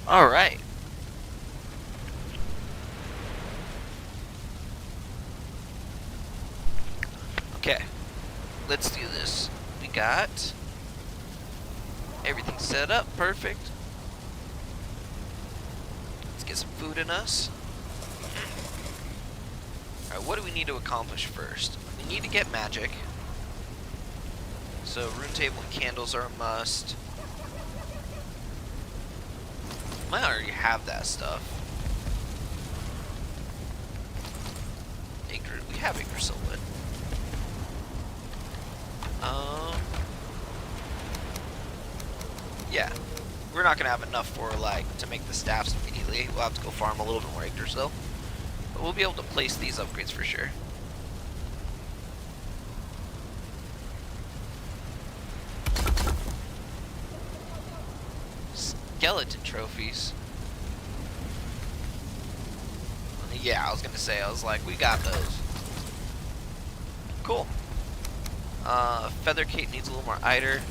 Alright. Okay. Let's do this. We got everything set up. Perfect. Let's get some food in us. Alright, what do we need to accomplish first? We need to get magic. So rune table and candles are a must. Might already have that stuff. We have Yggdrasil wood. Yeah. We're not gonna have enough for to make the staffs immediately. We'll have to go farm a little bit more Yggdrasil. But we'll be able to place these upgrades for sure. Skeleton trophies. Yeah, I was gonna say, I was like, we got those. Cool. Feather cape needs a little more eider.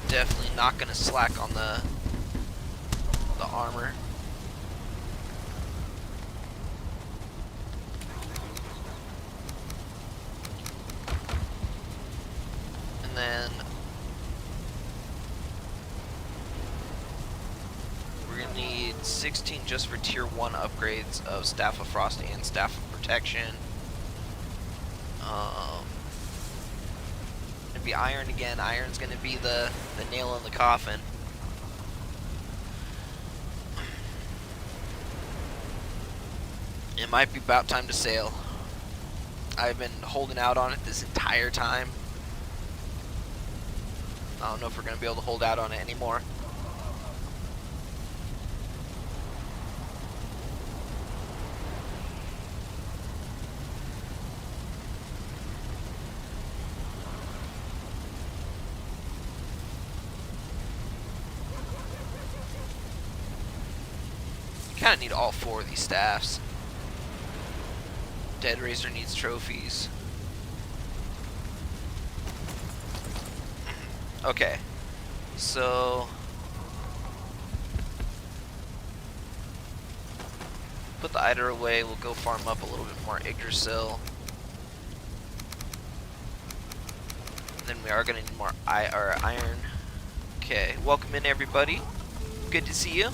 Definitely not gonna slack on the armor. And then we're gonna need 16 just for tier 1 upgrades of Staff of Frost and Staff of Protection. Gonna be iron again. Iron's gonna be the nail in the coffin. It might be about time to sail. I've been holding out on it this entire time. I don't know if we're going to be able to hold out on it anymore. You kind of need all 4 of these staffs. Dead Razor needs trophies. Okay, so put the eider away. We'll go farm up a little bit more Yggdrasil. Then we are going to need more iron. Okay, welcome in everybody. Good to see you.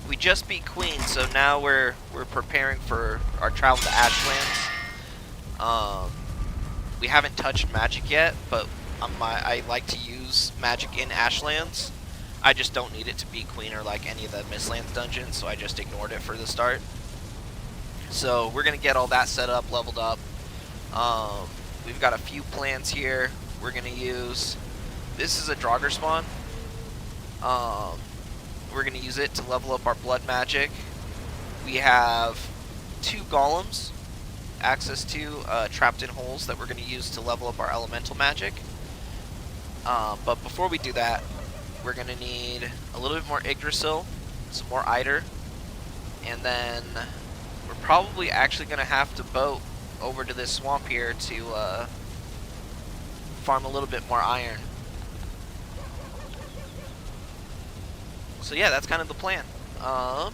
We just beat Queen, so now we're preparing for our travel to Ashlands. We haven't touched magic yet, but I like to use magic in Ashlands. I just don't need it to beat Queen or like any of the Mistlands dungeons, so I just ignored it for the start. So we're gonna get all that set up, leveled up. We've got a few plans here. We're gonna use. This is a Draugr spawn. We're going to use it to level up our blood magic. We have 2 golems, access to trapped in holes that we're going to use to level up our elemental magic. But before we do that, we're going to need a little bit more Yggdrasil, some more eider, and then we're probably actually going to have to boat over to this swamp here to farm a little bit more iron. So yeah, that's kind of the plan. I'm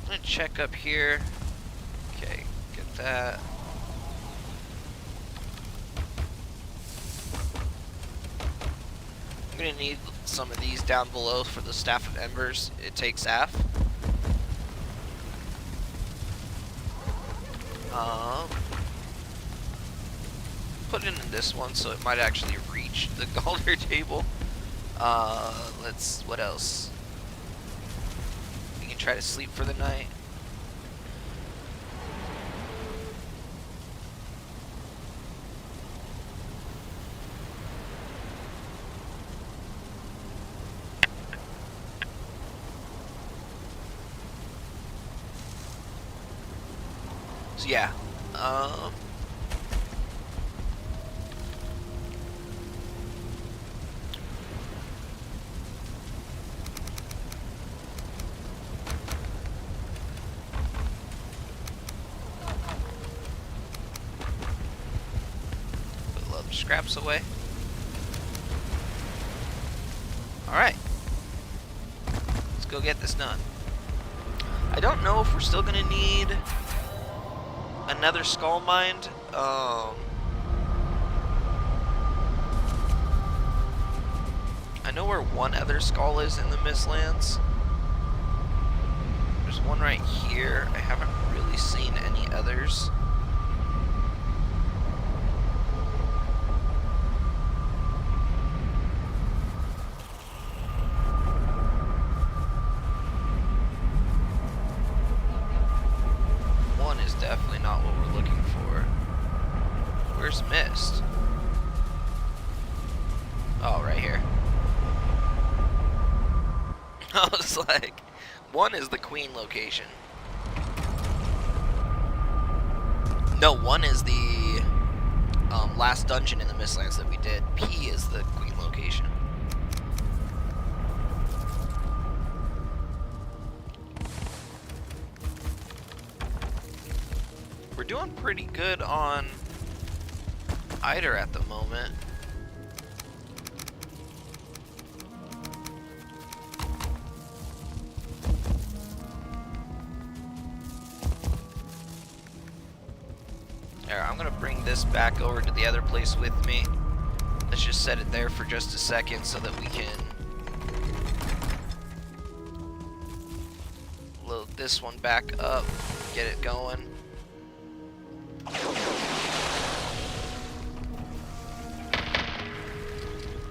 gonna check up here. Okay, get that. I'm gonna need some of these down below for the Staff of Embers. It takes staff. Put it in this one so it might actually reach the Galder table. What else? We can try to sleep for the night. So yeah, scraps away. Alright. Let's go get this done. I don't know if we're still gonna need another skull mind. I know where one other skull is in the Mistlands. There's one right here. I haven't really seen any others. One is definitely not what we're looking for. Where's Mist? Oh, right here. I was like, one is the Queen location. No, one is the last dungeon in the Mistlands that we did. P is the Queen location. We're doing pretty good on Eider at the moment. There, I'm gonna bring this back over to the other place with me. Let's just set it there for just a second so that we can load this one back up, get it going.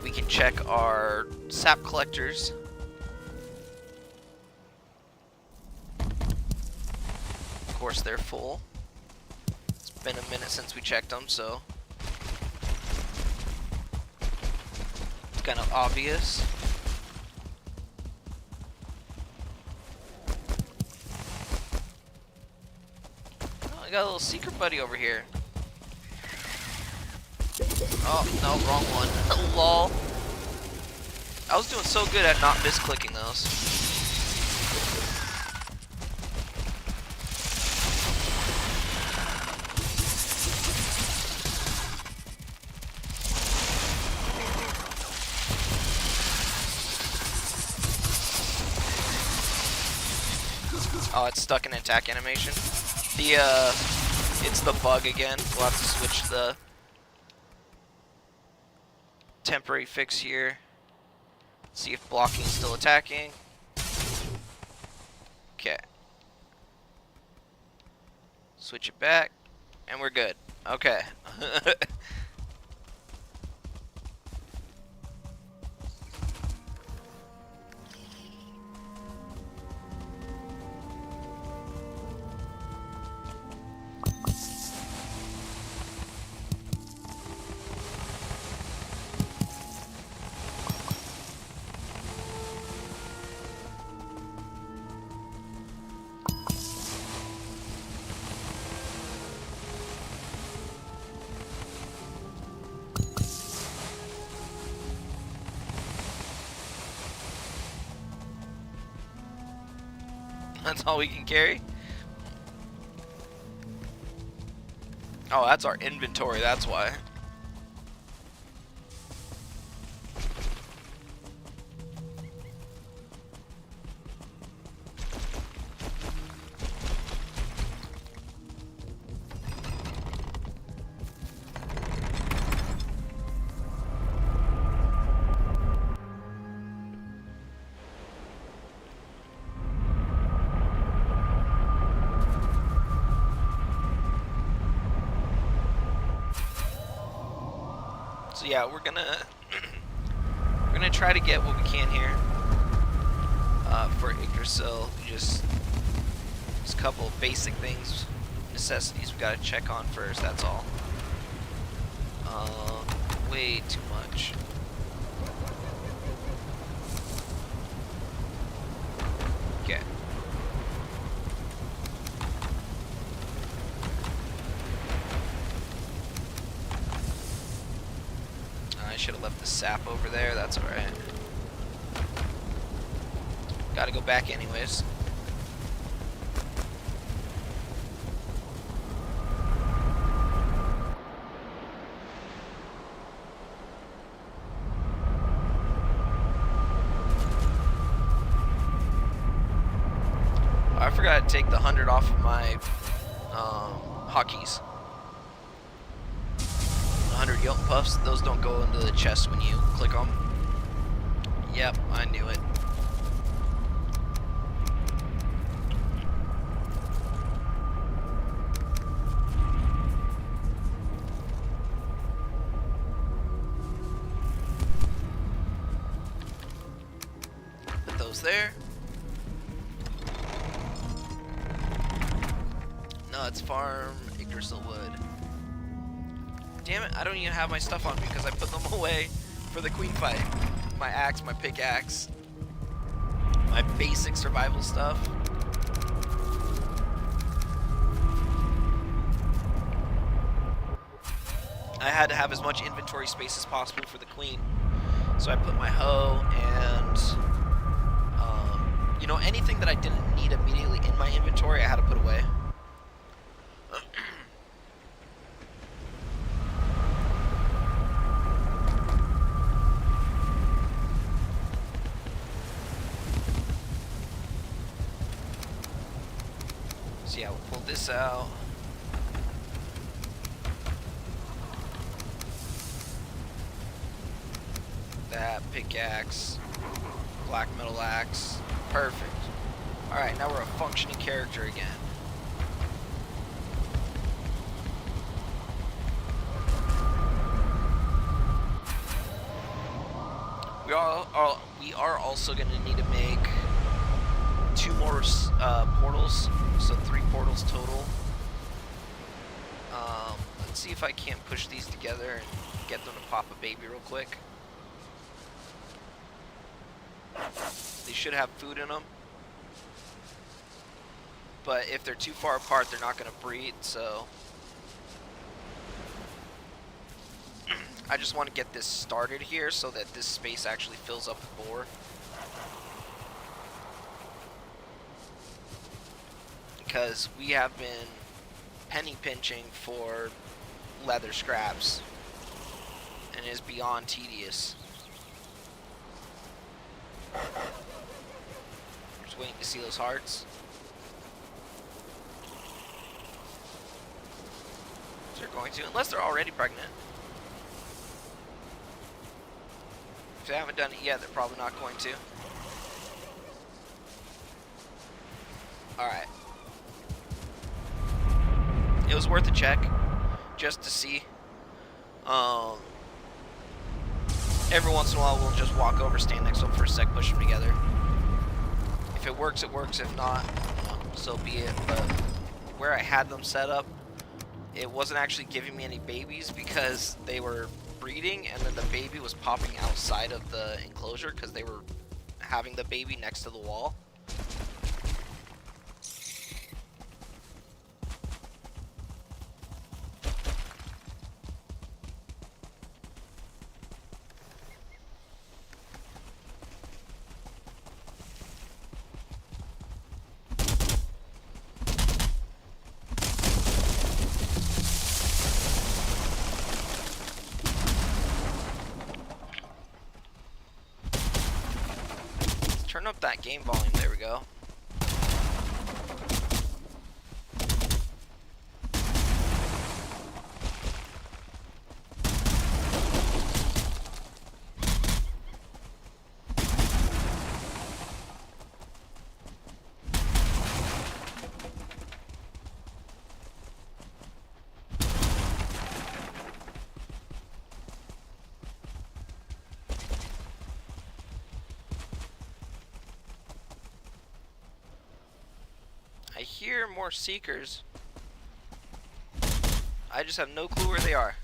We can check our sap collectors. Of course, they're full. It's been a minute since we checked them, so it's kind of obvious. Oh, I got a little secret buddy over here. Oh, no, wrong one. Lol. I was doing so good at not misclicking those. Oh, it's stuck in attack animation. It's the bug again. We'll have to switch the temporary fix here. See if blocking is still attacking. Okay. Switch it back, and we're good. Okay. That's all we can carry? Oh, that's our inventory, that's why. So yeah, we're gonna try to get what we can here for Yggdrasil. Just a couple of basic things, necessities we gotta check on first. That's all. Way too much. Okay. I should have left the sap over there. That's alright. Gotta go back anyways. forgot to take the 100 off of my hotkeys. 100 yelp puffs, those don't go into the chest when you click them. Yep, I knew it. Put those there. Nuts farm, Yggdrasil wood. Damn it, I don't even have my stuff on me because I put them away for the queen fight. My axe, my pickaxe, my basic survival stuff. I had to have as much inventory space as possible for the queen. So I put my hoe and, you know, anything that I didn't need immediately in my inventory, I had to put away. So yeah, we'll pull this out. That pickaxe, black metal axe, perfect. Alright, now we're a functioning character again. We are also going to need to make 2 more portals, so 3 portals total. Let's see if I can't push these together and get them to pop a baby real quick. They should have food in them, but if they're too far apart, they're not going to breed, so I just want to get this started here so that this space actually fills up the boar. Because we have been penny pinching for leather scraps, and it is beyond tedious. Just waiting to see those hearts. They're going to, unless they're already pregnant. If they haven't done it yet, they're probably not going to. Alright. It was worth a check, just to see. Every once in a while, we'll just walk over, stand next to them for a sec, push them together. If it works, it works. If not, you know, so be it. But where I had them set up, it wasn't actually giving me any babies because they were breeding, and then the baby was popping outside of the enclosure because they were having the baby next to the wall. Turn up that game volume, there we go. I hear more seekers. I just have no clue where they are.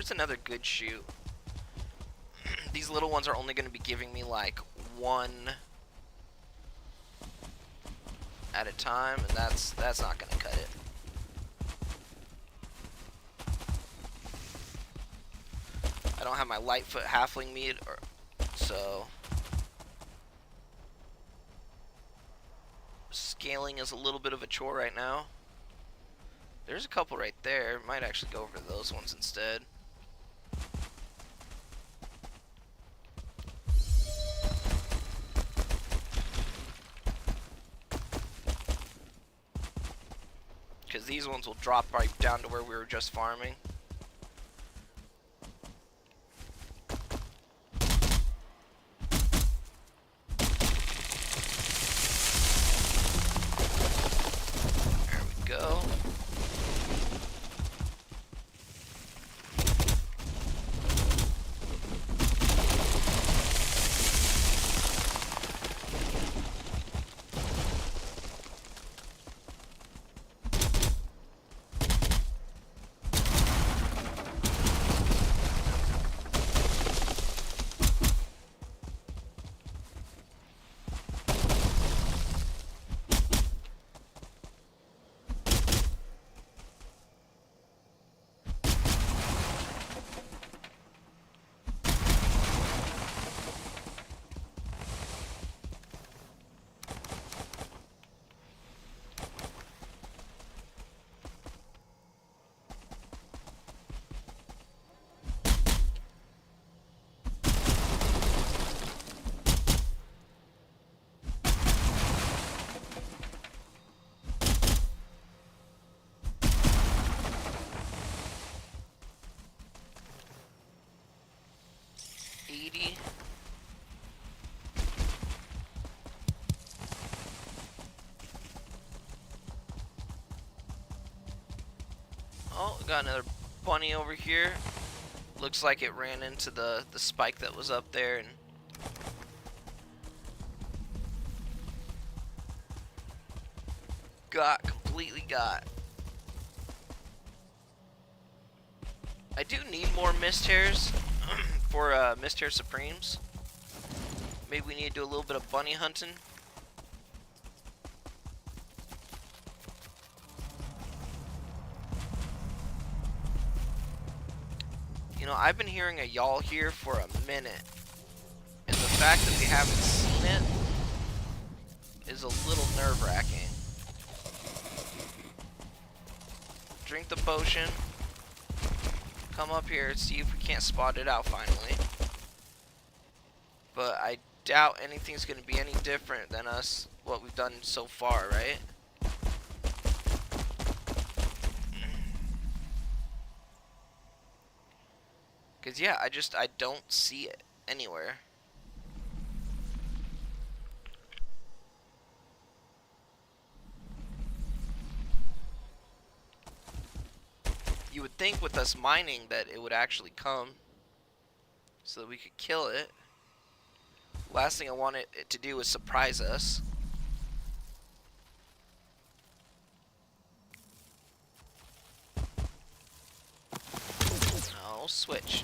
Here's another good shoot. These little ones are only going to be giving me like one at a time, and that's not going to cut it. I don't have my Lightfoot halfling meat, so scaling is a little bit of a chore right now. There's a couple right there. Might actually go over those ones instead. Because these ones will drop right down to where we were just farming. There we go. Oh, got another bunny over here. Looks like it ran into the spike that was up there and completely got. I do need more mist hairs for mist hair supremes. Maybe we need to do a little bit of bunny hunting. You know, I've been hearing a y'all here for a minute, and the fact that we haven't seen it is a little nerve-wracking. Drink the potion. Come up here and see if we can't spot it out finally. But I doubt anything's going to be any different than what we've done so far, right? Because, yeah, I don't see it anywhere. You would think with us mining that it would actually come so that we could kill it. Last thing I want it to do is surprise us. No, switch.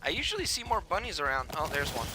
I usually see more bunnies around. Oh, there's one.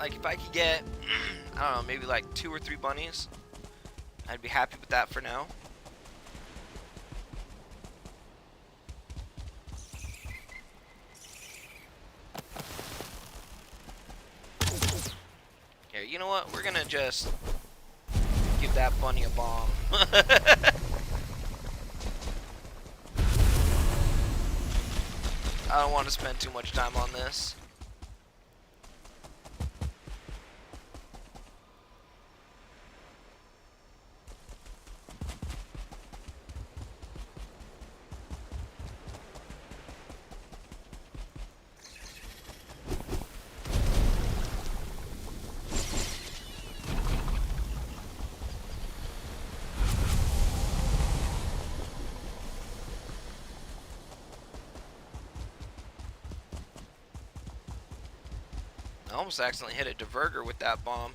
Like, if I could get, I don't know, maybe like 2 or 3 bunnies, I'd be happy with that for now. Here, you know what? We're gonna just give that bunny a bomb. I don't want to spend too much time on this. I almost accidentally hit a diverger with that bomb.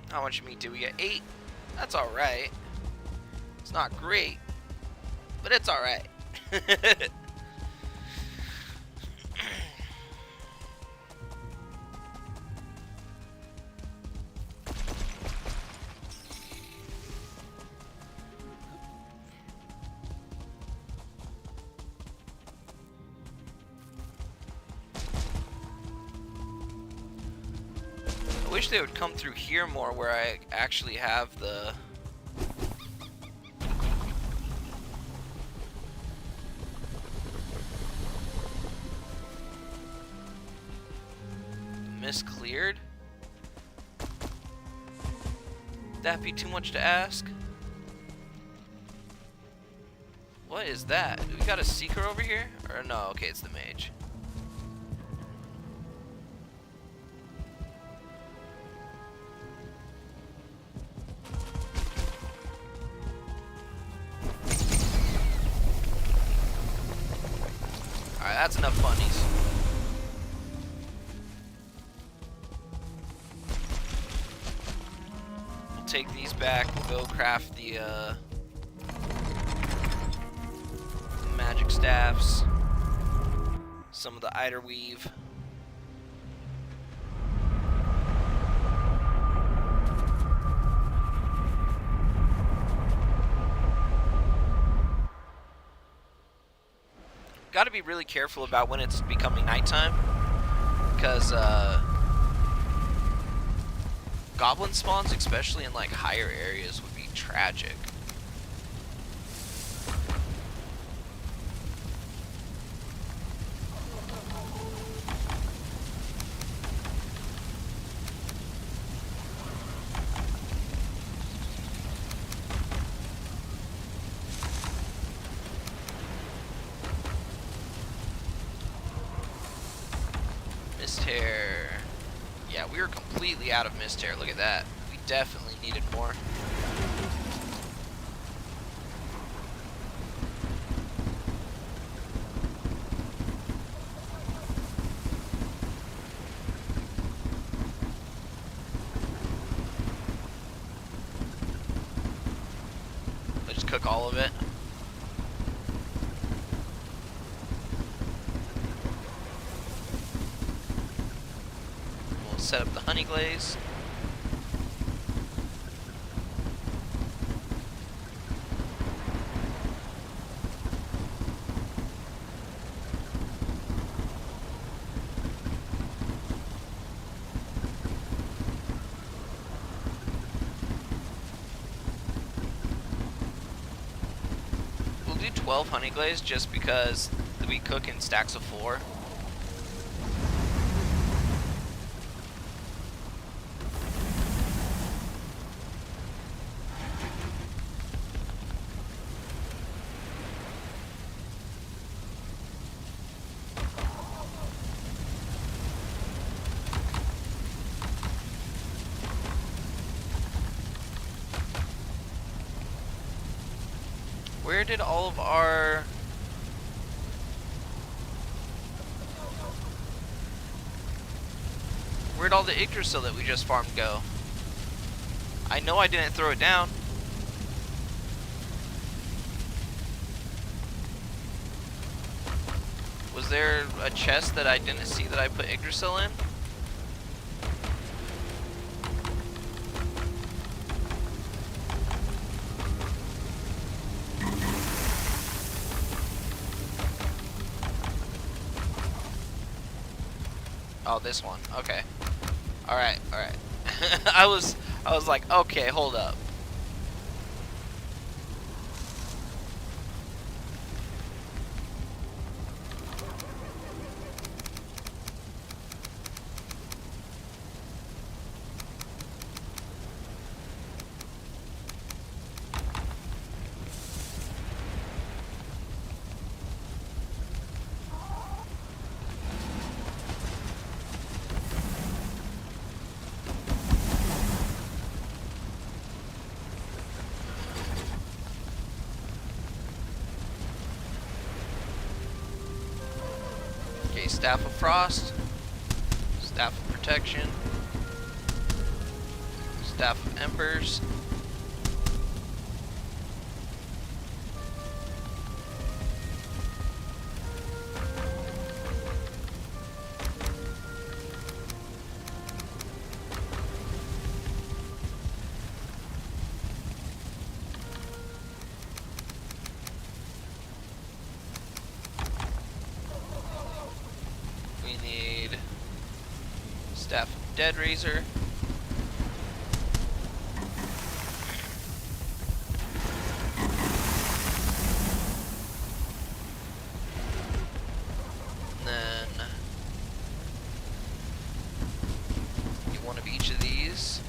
How much meat do we get? 8? That's alright. It's not great, but it's alright. I wish they would come through here more where I actually have the mist cleared. Would that be too much to ask? What is that? Do we got a seeker over here? Or no, okay, it's the mage. Alright, that's enough bunnies. We'll take these back, we'll go craft the magic staffs, some of the eider weave. Got to be really careful about when it's becoming nighttime, because goblin spawns, especially in like higher areas, would be tragic. Mist hair. Yeah, we were completely out of mist hair. Look at that. We definitely needed more. Let's just cook all of it. Set up the honey glaze. We'll do 12 honey glaze just because we cook in stacks of 4. Where did all of our... Where'd all the Yggdrasil that we just farmed go? I know I didn't throw it down. Was there a chest that I didn't see that I put Yggdrasil in? Oh, this one. Okay. Alright, alright. I was like, okay, hold up. Okay, Staff of Frost, Staff of Protection, Staff of Embers. Staff of Dead Razor. And then get one of each of these.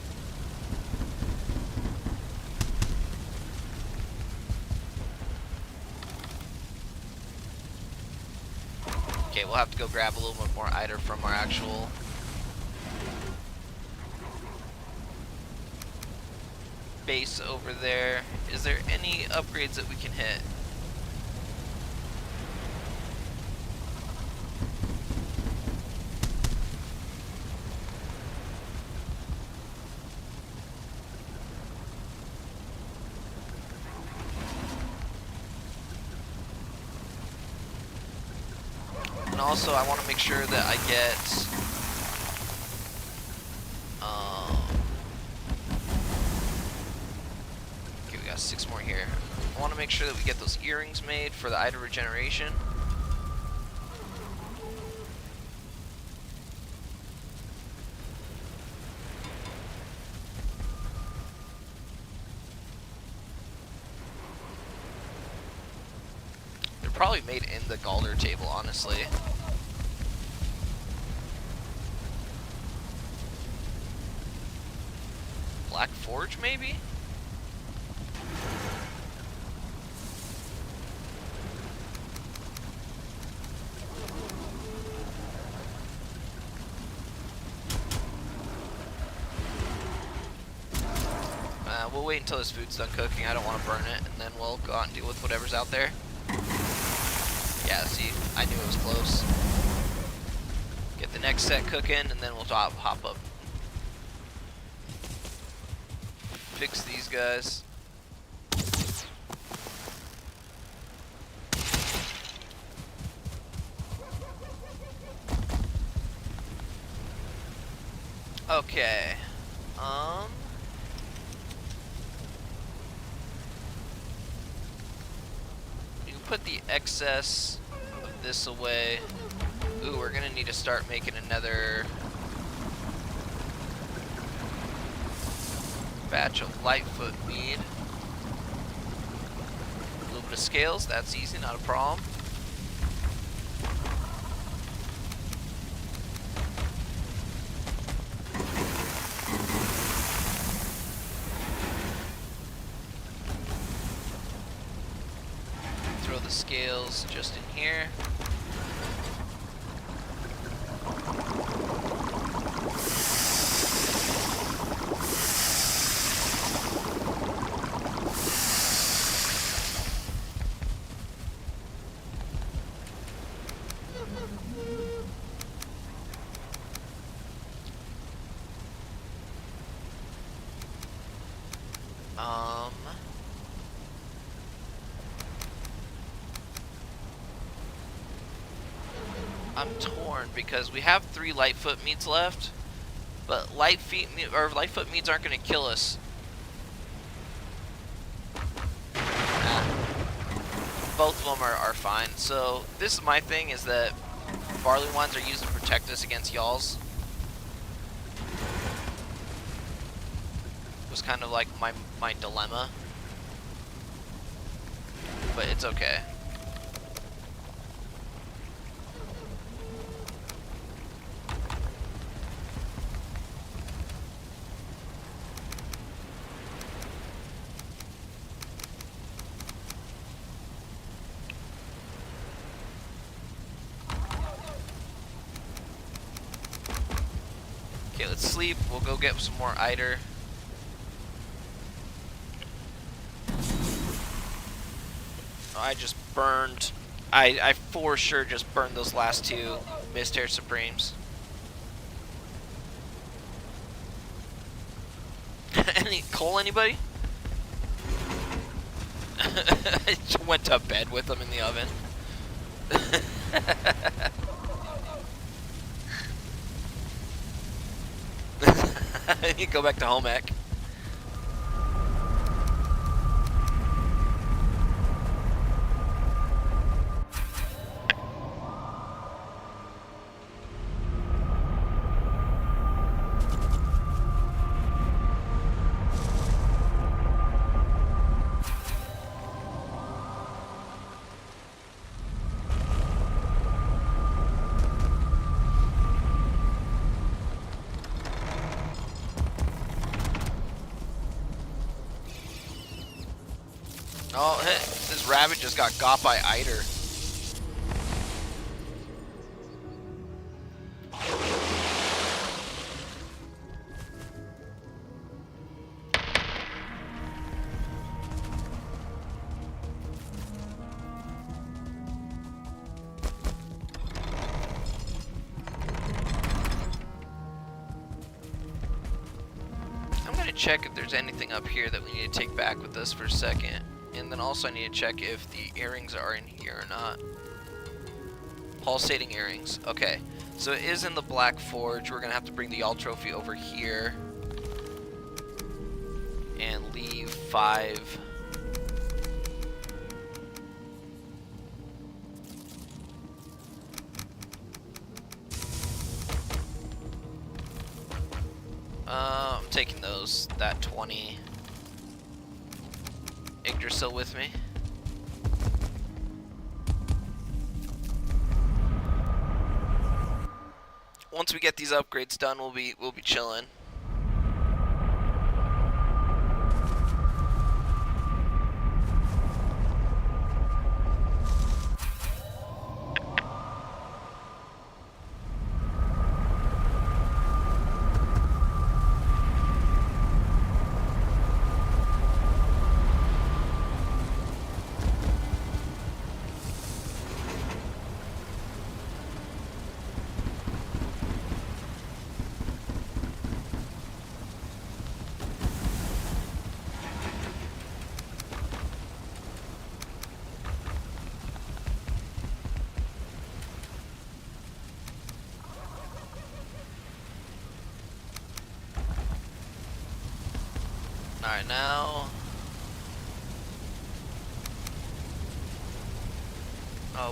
Okay, we'll have to go grab a little bit more Eider from our actual base over there. Is there any upgrades that we can hit? And also I want to make sure that I get okay, we got 6 more here. I want to make sure that we get those earrings made for the Eider regeneration. They're probably made in the Galder table, honestly. Black Forge, maybe? We'll wait until his food's done cooking. I don't want to burn it, and then we'll go out and deal with whatever's out there. Yeah, see, I knew it was close. Get the next set cooking, and then we'll hop up. Fix these guys. Okay. You can put the excess of this away. Ooh, we're gonna need to start making another batch of Lightfoot mead. A little bit of scales, that's easy, not a problem. Throw the scales just in here. I'm torn because we have 3 Lightfoot meads left, but Lightfoot meads aren't going to kill us. Both of them are fine. So this is my thing, is that barley wines are used to protect us against yalls. It was kind of like my dilemma, but it's okay. Okay, let's sleep. We'll go get some more Eider. Oh, I just burned. I for sure just burned those last 2 Misthair Supremes. Anybody? I just went to bed with them in the oven. You go back to home ec. Oh, hey, this rabbit just got by Eider. I'm gonna check if there's anything up here that we need to take back with us for a second. And then also I need to check if the earrings are in here or not. Pulsating earrings. Okay. So it is in the Black Forge. We're going to have to bring the Yall Trophy over here. And leave 5. I'm taking those. That 20. Yggdrasil with me. Once we get these upgrades done, we'll be chilling. Alright, now...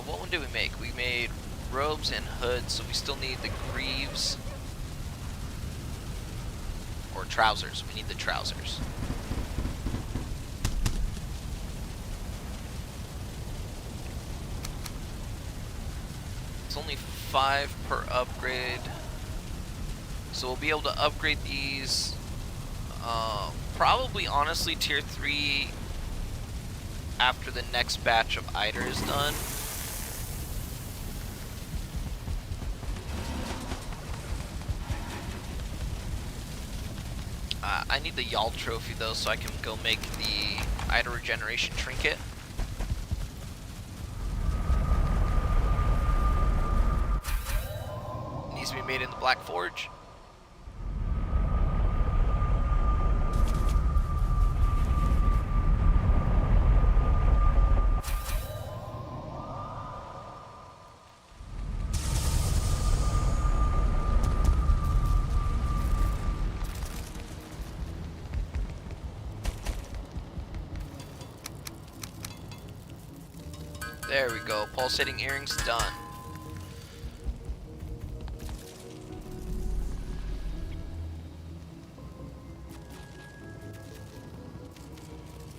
what one did we make? We made robes and hoods, so we still need the greaves. Or trousers. We need the trousers. It's only 5 per upgrade. So we'll be able to upgrade these... probably, honestly, tier 3 after the next batch of Eider is done. I need the Yall Trophy, though, so I can go make the Eider Regeneration Trinket. It needs to be made in the Black Forge. There we go. Pulsating earrings done.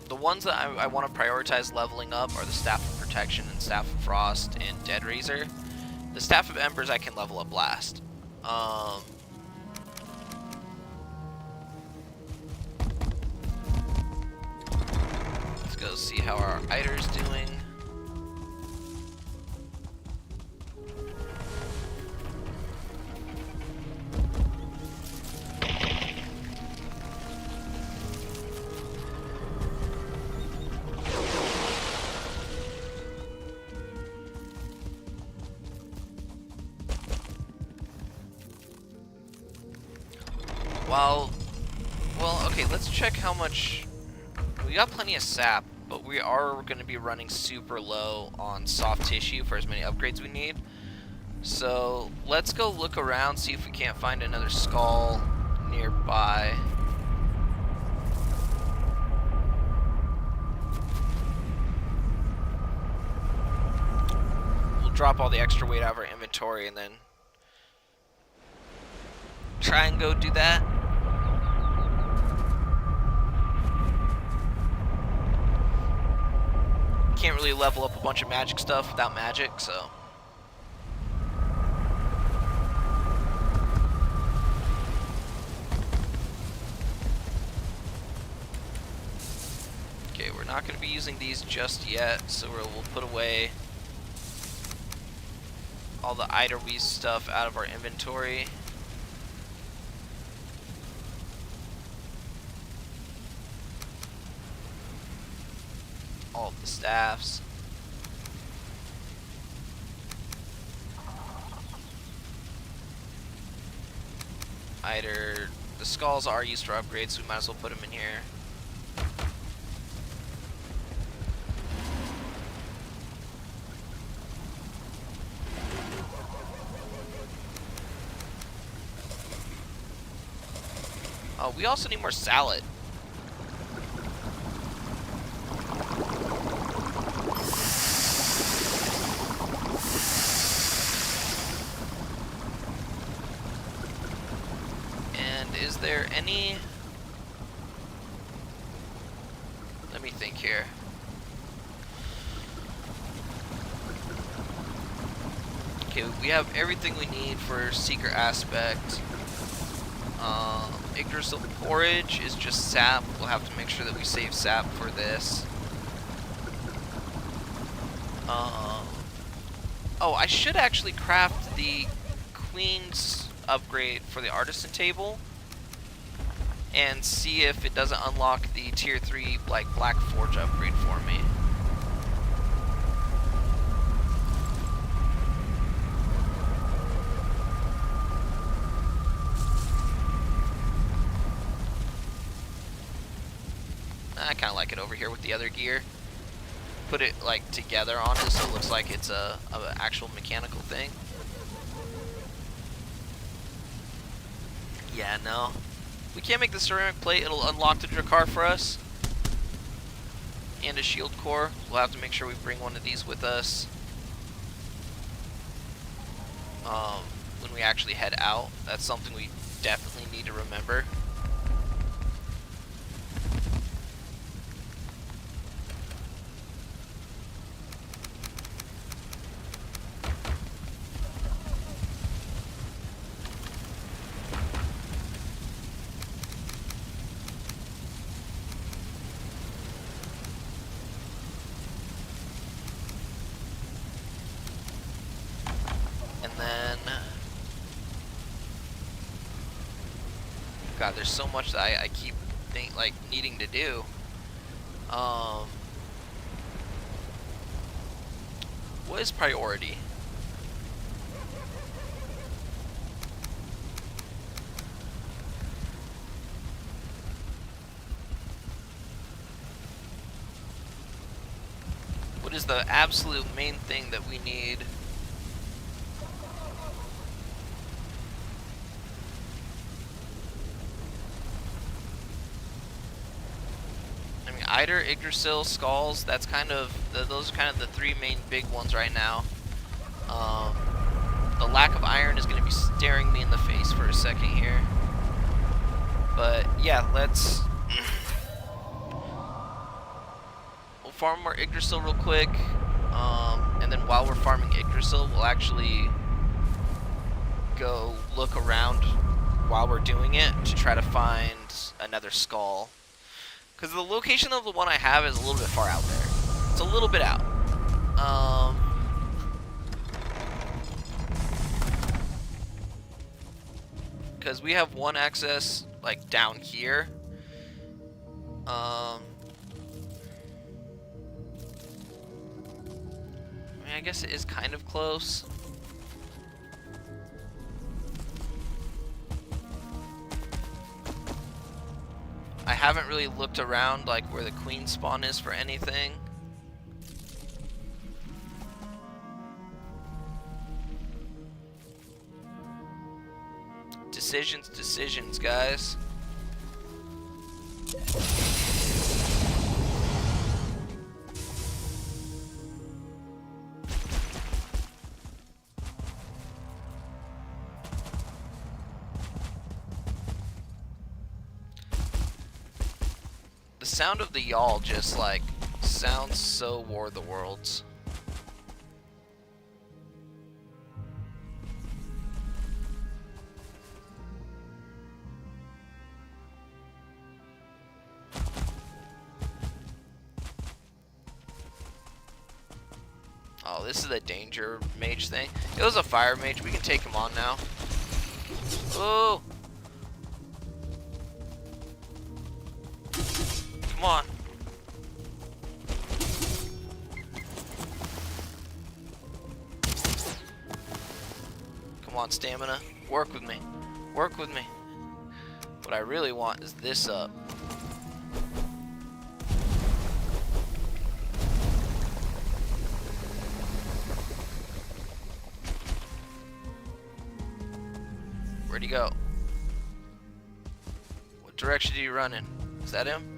The ones that I want to prioritize leveling up are the Staff of Protection and Staff of Frost and Dead Razor. The Staff of Embers I can level up last. Let's go see how our Eider's doing. Well, okay, let's check how much. We got plenty of sap, but we are going to be running super low on soft tissue for as many upgrades we need. So let's go look around, see if we can't find another skull nearby. We'll drop all the extra weight out of our inventory and then try and go do that. Can't really level up a bunch of magic stuff without magic, so. Okay, we're not going to be using these just yet, so we'll put away all the Eiderweeze stuff out of our inventory. All of the staffs. Eider, the skulls are used for upgrades, so we might as well put them in here. Oh, we also need more salad. Is there any... Let me think here. Okay, we have everything we need for Seeker Aspect. Yggdrasil Porridge is just sap. We'll have to make sure that we save sap for this. Oh, I should actually craft the Queen's upgrade for the Artisan table and see if it doesn't unlock the tier 3 like Black Forge upgrade for me. I kind of like it over here with the other gear. Put it like together on it so it looks like it's a actual mechanical thing. Yeah, no. We can't make the ceramic plate. It'll unlock the Drakkar for us. And a shield core. We'll have to make sure we bring one of these with us when we actually head out. That's something we definitely need to remember. God, there's so much that I keep needing to do. What is priority? What is the absolute main thing that we need? Eider, Yggdrasil, Skulls. That's kind of those are kind of the three main big ones right now. The lack of iron is going to be staring me in the face for a second here. But yeah, let's we'll farm more Yggdrasil real quick, and then while we're farming Yggdrasil, we'll actually go look around while we're doing it to try to find another skull. Because the location of the one I have is a little bit far out there. It's a little bit out. Because we have one access, like, down here. I mean, I guess it is kind of close. I haven't really looked around, like, where the queen spawn is for anything. Decisions, guys. The sound of the yawl just, like, sounds so War of the Worlds. Oh, this is the danger mage thing. It was a fire mage. We can take him on now. Oh! Come on. Come on, stamina. Work with me. Work with me. What I really want is this up. Where'd he go? What direction are you running? Is that him?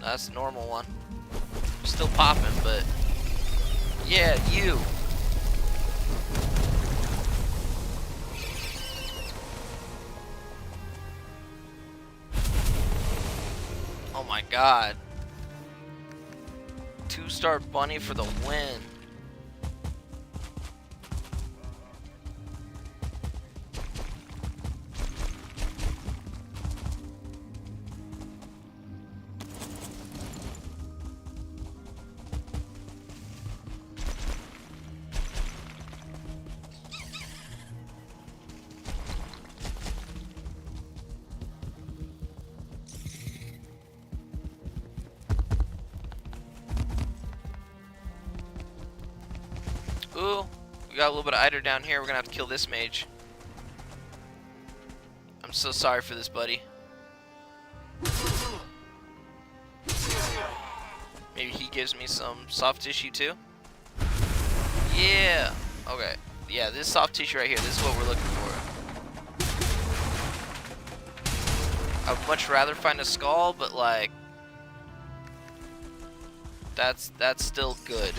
No, that's the normal one. Still popping, but... Yeah, you! Oh my god. 2-star bunny for the win. Ooh, we got a little bit of Eider down here. We're gonna have to kill this mage. I'm so sorry for this, buddy. Maybe he gives me some soft tissue too? Yeah! Okay. Yeah, this soft tissue right here, this is what we're looking for. I would much rather find a skull, but like... That's still good.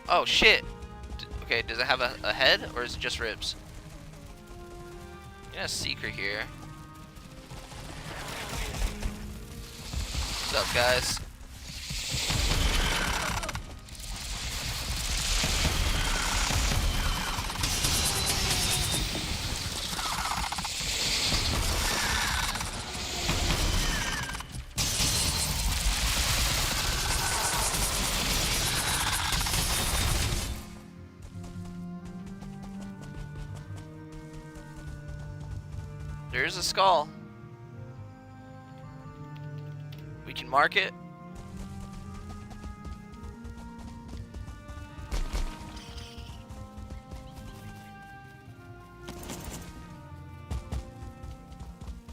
Oh shit! Okay, does it have a head or is it just ribs? Yeah, secret here. What's up, guys? There's a skull. We can mark it.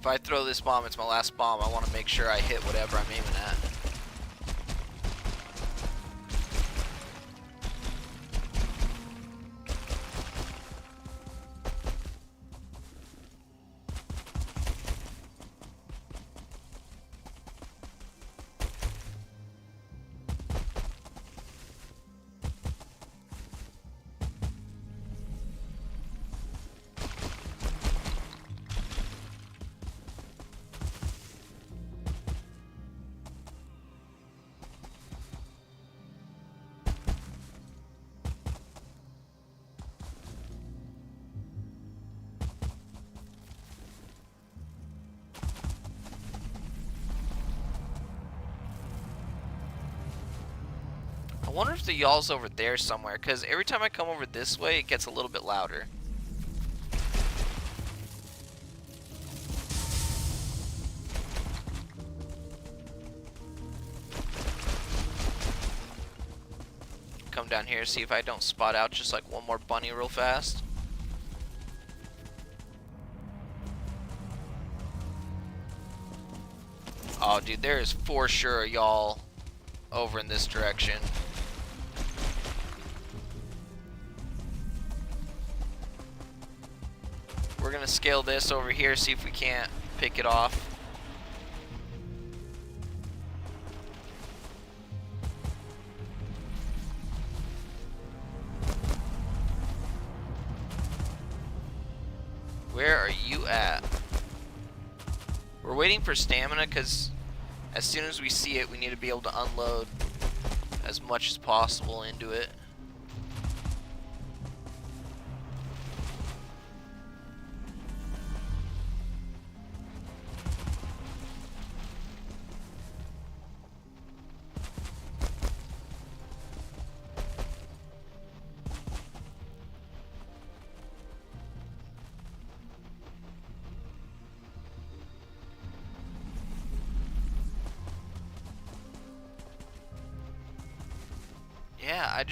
If I throw this bomb, it's my last bomb. I want to make sure I hit whatever I'm aiming at. I wonder if the y'all's over there somewhere, because every time I come over this way, it gets a little bit louder. Come down here, see if I don't spot out just like one more bunny real fast. Oh, dude, there is for sure y'all over in this direction. We're gonna scale this over here, see if we can't pick it off. Where are you at? We're waiting for stamina because as soon as we see it, we need to be able to unload as much as possible into it. Yeah,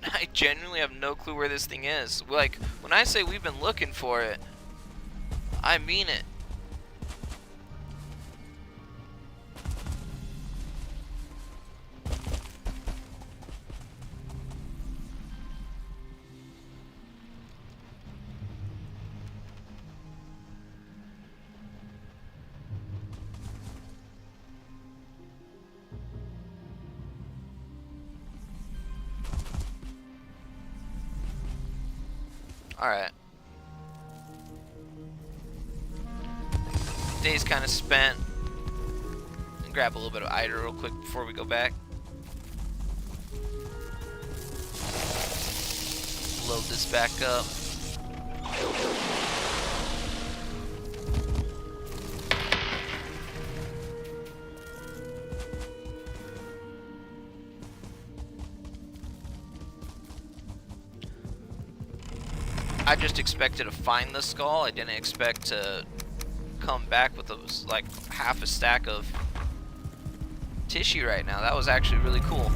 I genuinely have no clue where this thing is. Like, when I say we've been looking for it, I mean it. Alright. Day's kind of spent. And grab a little bit of Eider real quick before we go back. Load this back up. I just expected to find the skull. I didn't expect to come back with like half a stack of tissue right now. That was actually really cool.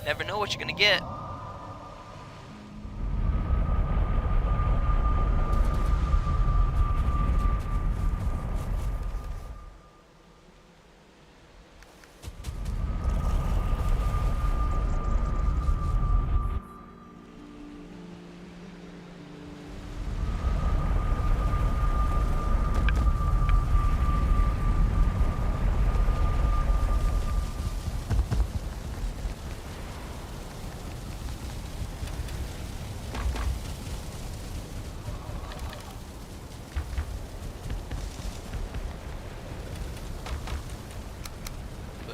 Never know what you're gonna get.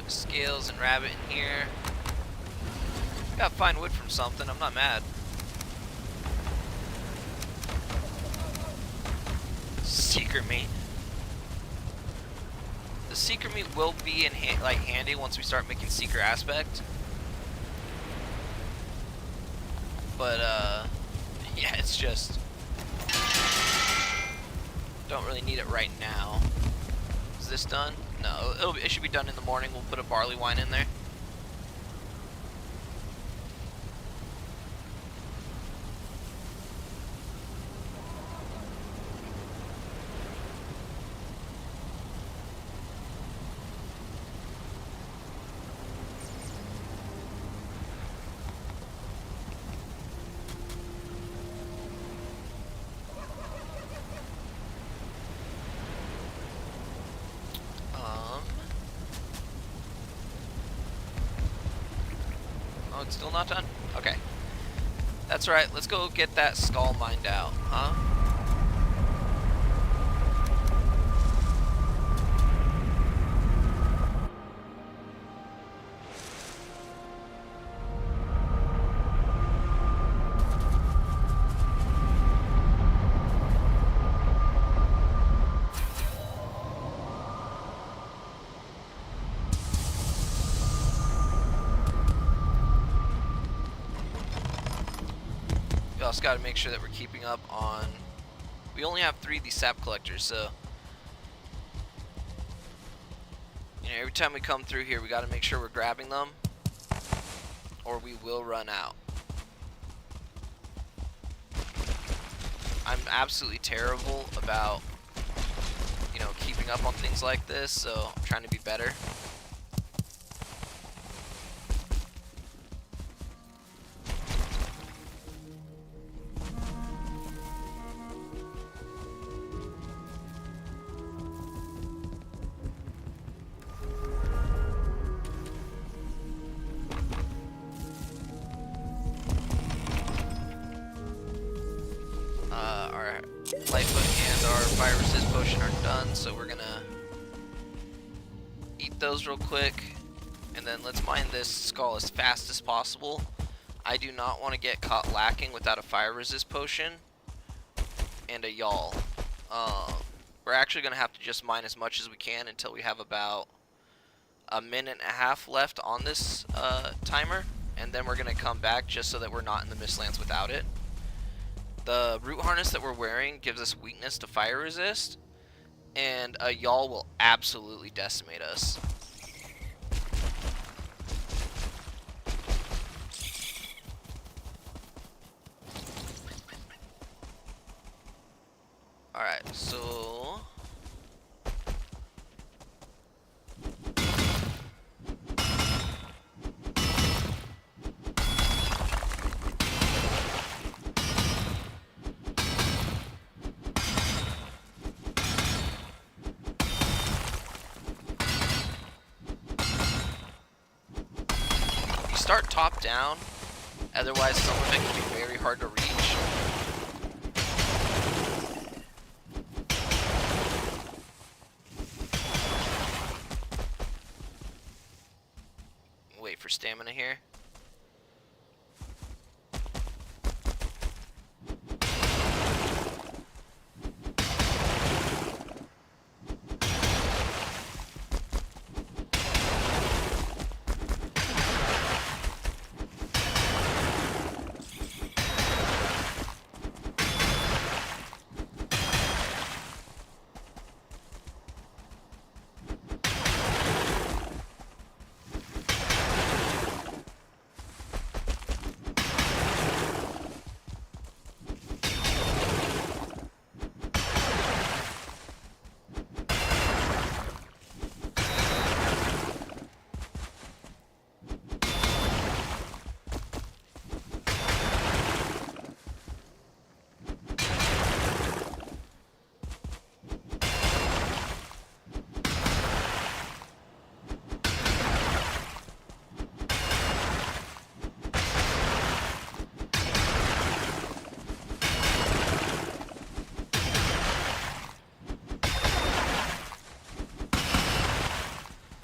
Scales and rabbit in here. Gotta find wood from something, I'm not mad. Secret meat. The secret meat will be in handy once we start making secret aspect. But yeah, it's just don't really need it right now. Is this done? No, it should be done in the morning. We'll put a barley wine in there. it's still not done? Okay. That's right, let's go get that skull mined out, huh? We also got to make sure that we're keeping up on... We only have 3 of these sap collectors, so... You know, every time we come through here, we got to make sure we're grabbing them, or we will run out. I'm absolutely terrible about, you know, keeping up on things like this, so I'm trying to be better. Our Lightfoot and our Fire Resist Potion are done, so we're gonna eat those real quick, and then let's mine this skull as fast as possible. I do not want to get caught lacking without a Fire Resist Potion and a yawl. We're actually gonna have to just mine as much as we can until we have about a minute and a half left on this timer, and then we're gonna come back just so that we're not in the Mistlands without it. The root harness that we're wearing gives us weakness to fire resist, and a yawl will absolutely decimate us. Alright, so... start top down, otherwise some of it can be very hard to reach. Wait for stamina here.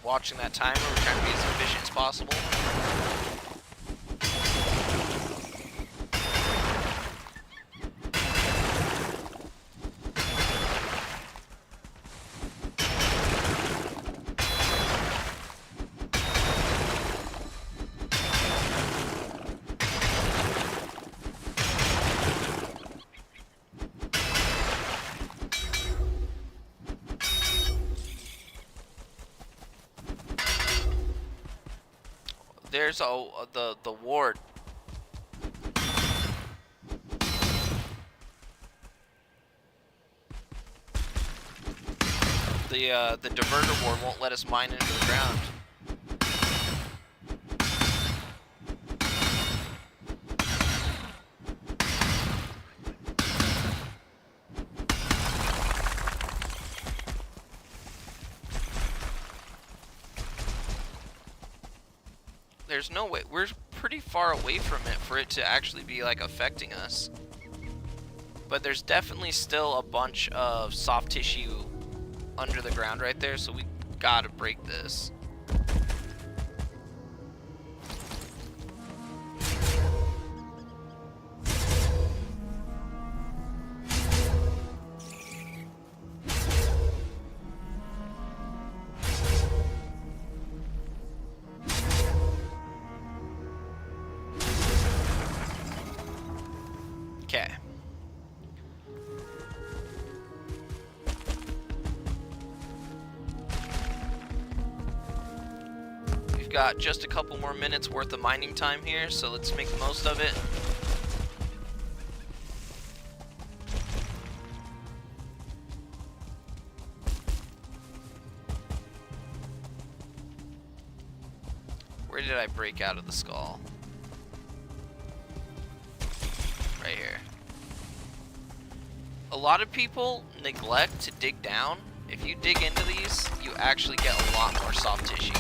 Watching that timer, we're trying to be as efficient as possible. There's the ward. The diverter ward won't let us mine into the ground. There's no way. We're pretty far away from it for it to actually be like affecting us. But there's definitely still a bunch of soft tissue under the ground right there, so we gotta break this. Okay. We've got just a couple more minutes worth of mining time here, so let's make the most of it. Where did I break out of the skull? Right here. A lot of people neglect to dig down. If you dig into these, you actually get a lot more soft tissue.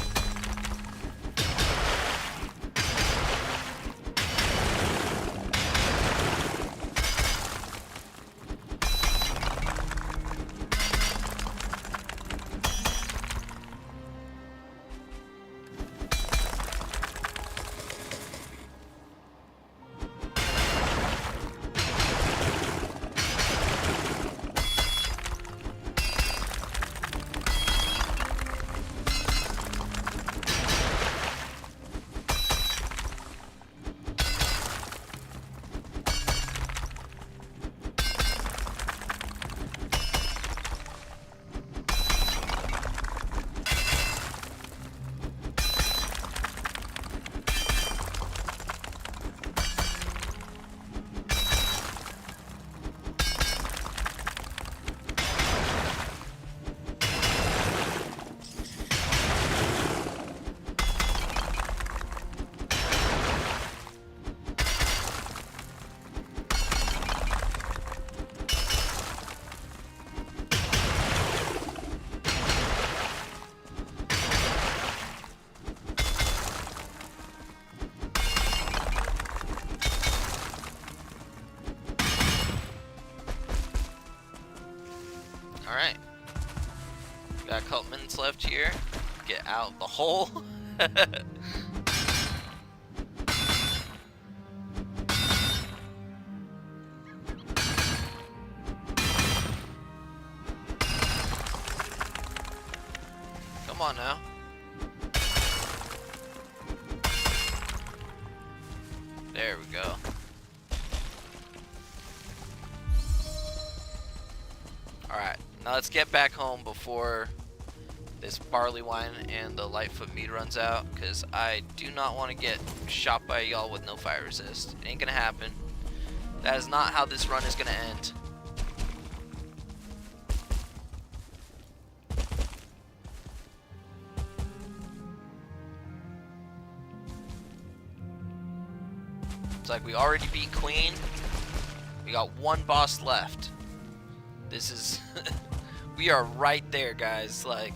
Alright. Got a couple minutes left here. Get out the hole. Come on now. There we go. Alright, now let's get back home before this barley wine and the Lightfoot mead runs out, because I do not want to get shot by y'all with no fire resist. It ain't gonna happen. That is not how this run is gonna end. It's like we already beat Queen. We got one boss left. This is... we are right there, guys. Like...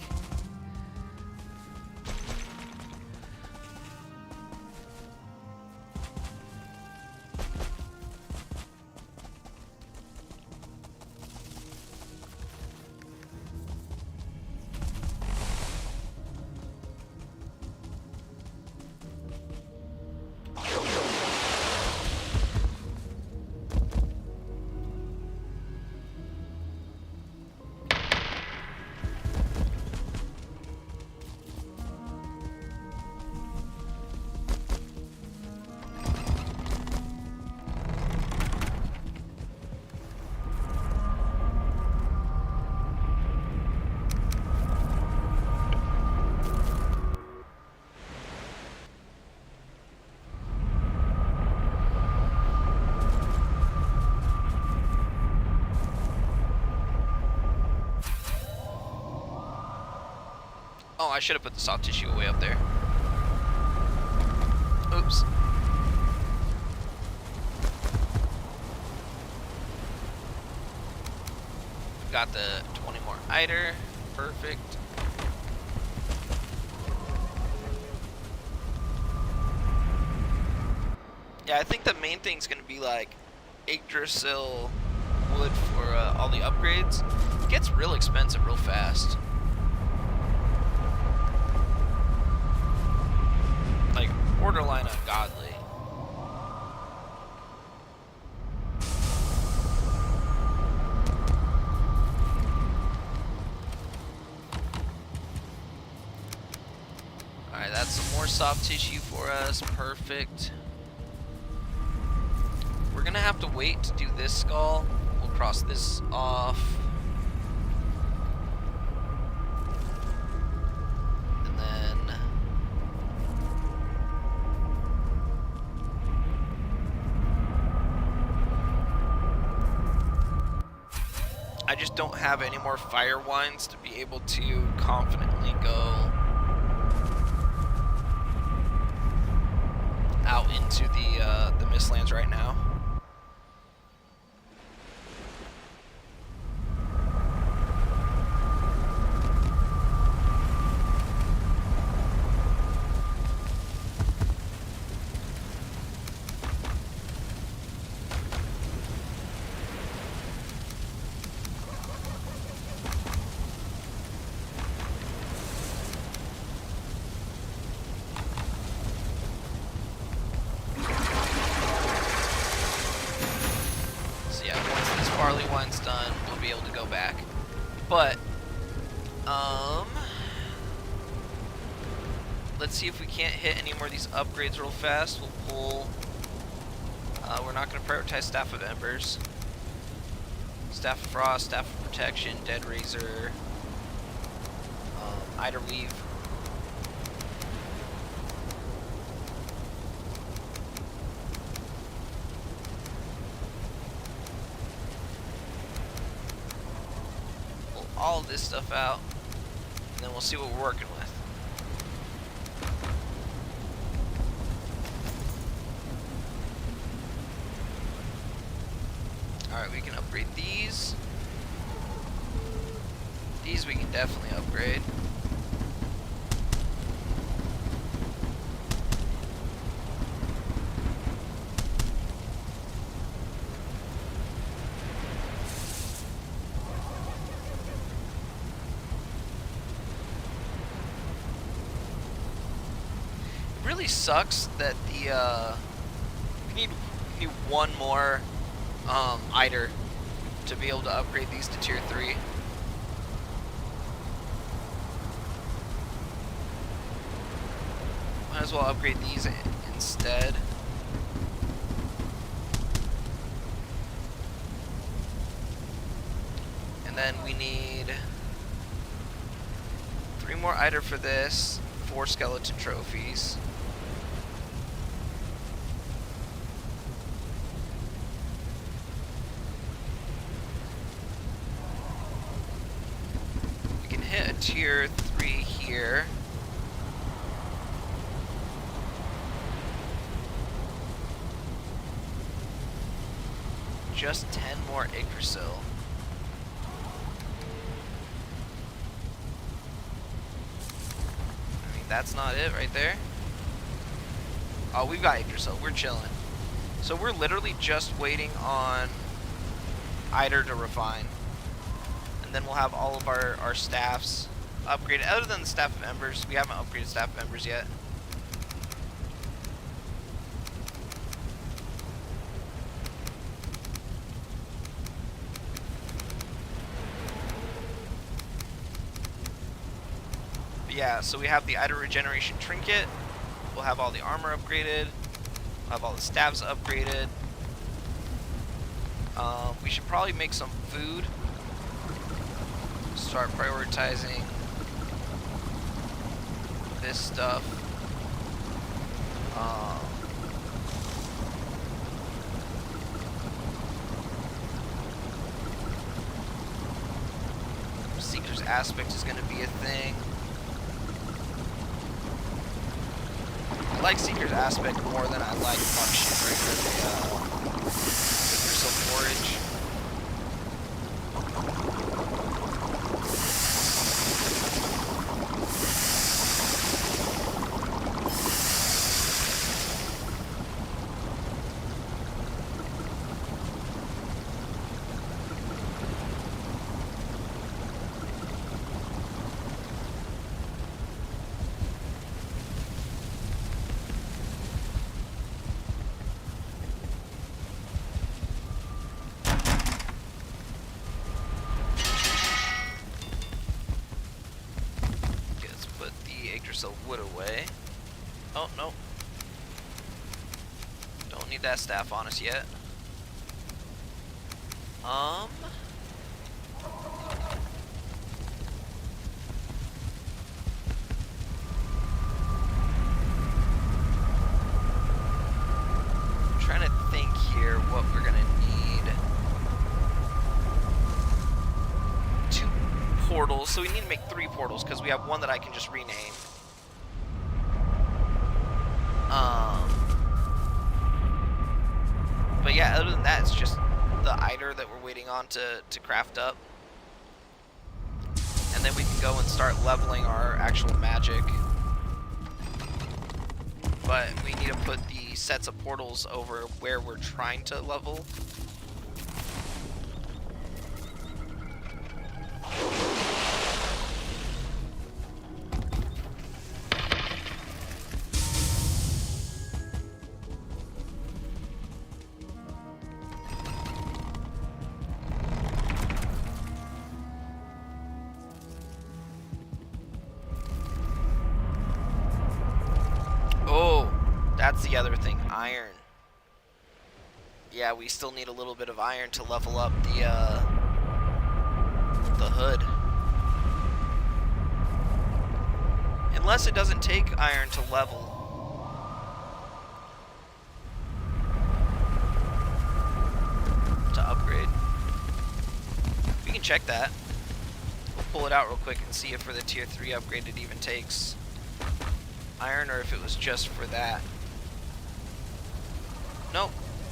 Oh, I should have put the soft tissue way up there. Oops. Got the 20 more Eider. Perfect. Yeah, I think the main thing's gonna be like Yggdrasil wood for all the upgrades. It gets real expensive real fast. Like, borderline ungodly. Alright, that's some more soft tissue for us. Perfect. We're gonna have to wait to do this skull. We'll cross this off. And then... I just don't have any more fire wines to be able to confidently go out into the Mistlands right now. Barley wine's done, we'll be able to go back. But, let's see if we can't hit any more of these upgrades real fast. We'll pull, we're not going to prioritize Staff of Embers. Staff of Frost, Staff of Protection, Dead Razor, Eider Weave. All of this stuff out, and then we'll see what we're working with. Alright, we can upgrade these. These we can definitely upgrade. Really sucks that the we need one more Eider to be able to upgrade these to tier 3. Might as well upgrade these instead. And then we need 3 more Eider for this, 4 skeleton trophies. Hit a tier 3 here. Just 10 more Yggdrasil. I mean, that's not it right there. Oh, we've got Yggdrasil. We're chilling. So we're literally just waiting on Eider to refine. Then we'll have all of our staffs upgraded. Other than the Staff of Embers, we haven't upgraded Staff of Embers yet. But yeah, so we have the Eider Regeneration Trinket. We'll have all the armor upgraded. We'll have all the staves upgraded. We should probably make some food. Start prioritizing this stuff. Seeker's Aspect is going to be a thing. I like Seeker's Aspect more than I like Muck Shipwreck or the Yggdrasil Forage. Yggdrasil wood away. Oh, no. Don't need that staff on us yet. Trying to think here what we're gonna need. 2 portals, so we need to make 3 portals because we have one that I can just rename. But yeah, other than that, it's just the Eider that we're waiting on to craft up. And then we can go and start leveling our actual magic. But we need to put the sets of portals over where we're trying to level. That's the other thing, iron. Yeah, we still need a little bit of iron to level up the hood. Unless it doesn't take iron to level. To upgrade. We can check that. We'll pull it out real quick and see if for the tier 3 upgrade it even takes iron or if it was just for that. Nope,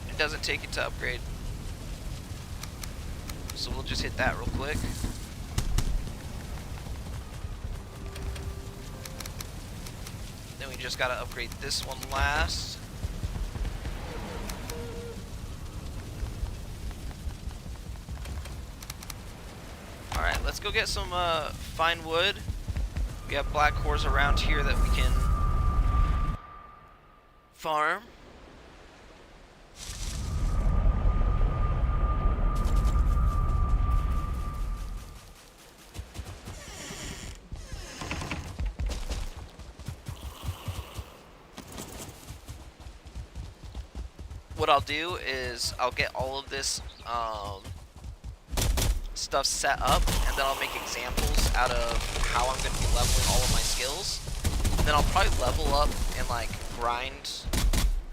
it doesn't take it to upgrade. So we'll just hit that real quick. Then we just gotta upgrade this one last. Alright, let's go get some fine wood. We have black cores around here that we can farm. What I'll do is I'll get all of this stuff set up, and then I'll make examples out of how I'm going to be leveling all of my skills. And then I'll probably level up and like grind,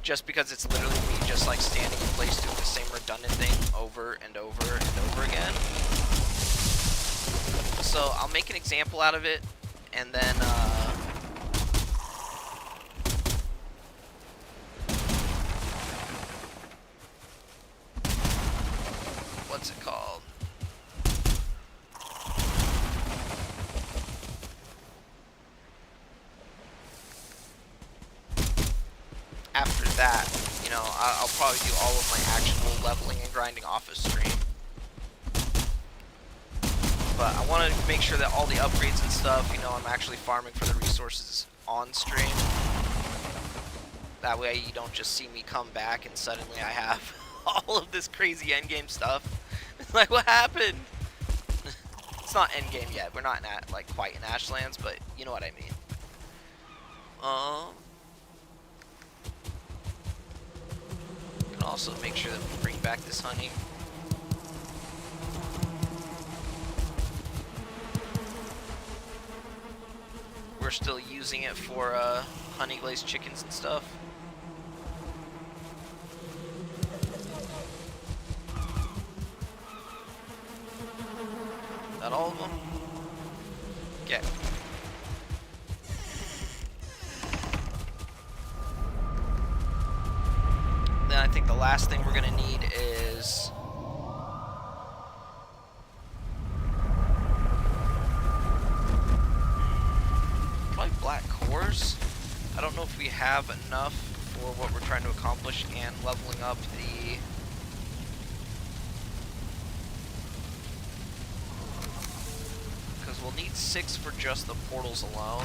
just because it's literally me just like standing in place doing the same redundant thing over and over and over again. So I'll make an example out of it, and then what's it called? After that, you know, I'll probably do all of my actual leveling and grinding off of stream. But I want to make sure that all the upgrades and stuff, you know, I'm actually farming for the resources on stream. That way you don't just see me come back and suddenly I have all of this crazy endgame stuff. It's like, what happened? It's not endgame yet. We're not in like quite in Ashlands, but you know what I mean. Can also make sure that we bring back this honey. We're still using it for honey glazed chickens and stuff. Not all of them? Okay. Then I think the last thing we're gonna need is probably black cores. I don't know if we have enough for what we're trying to accomplish and leveling up the we'll need 6 for just the portals alone.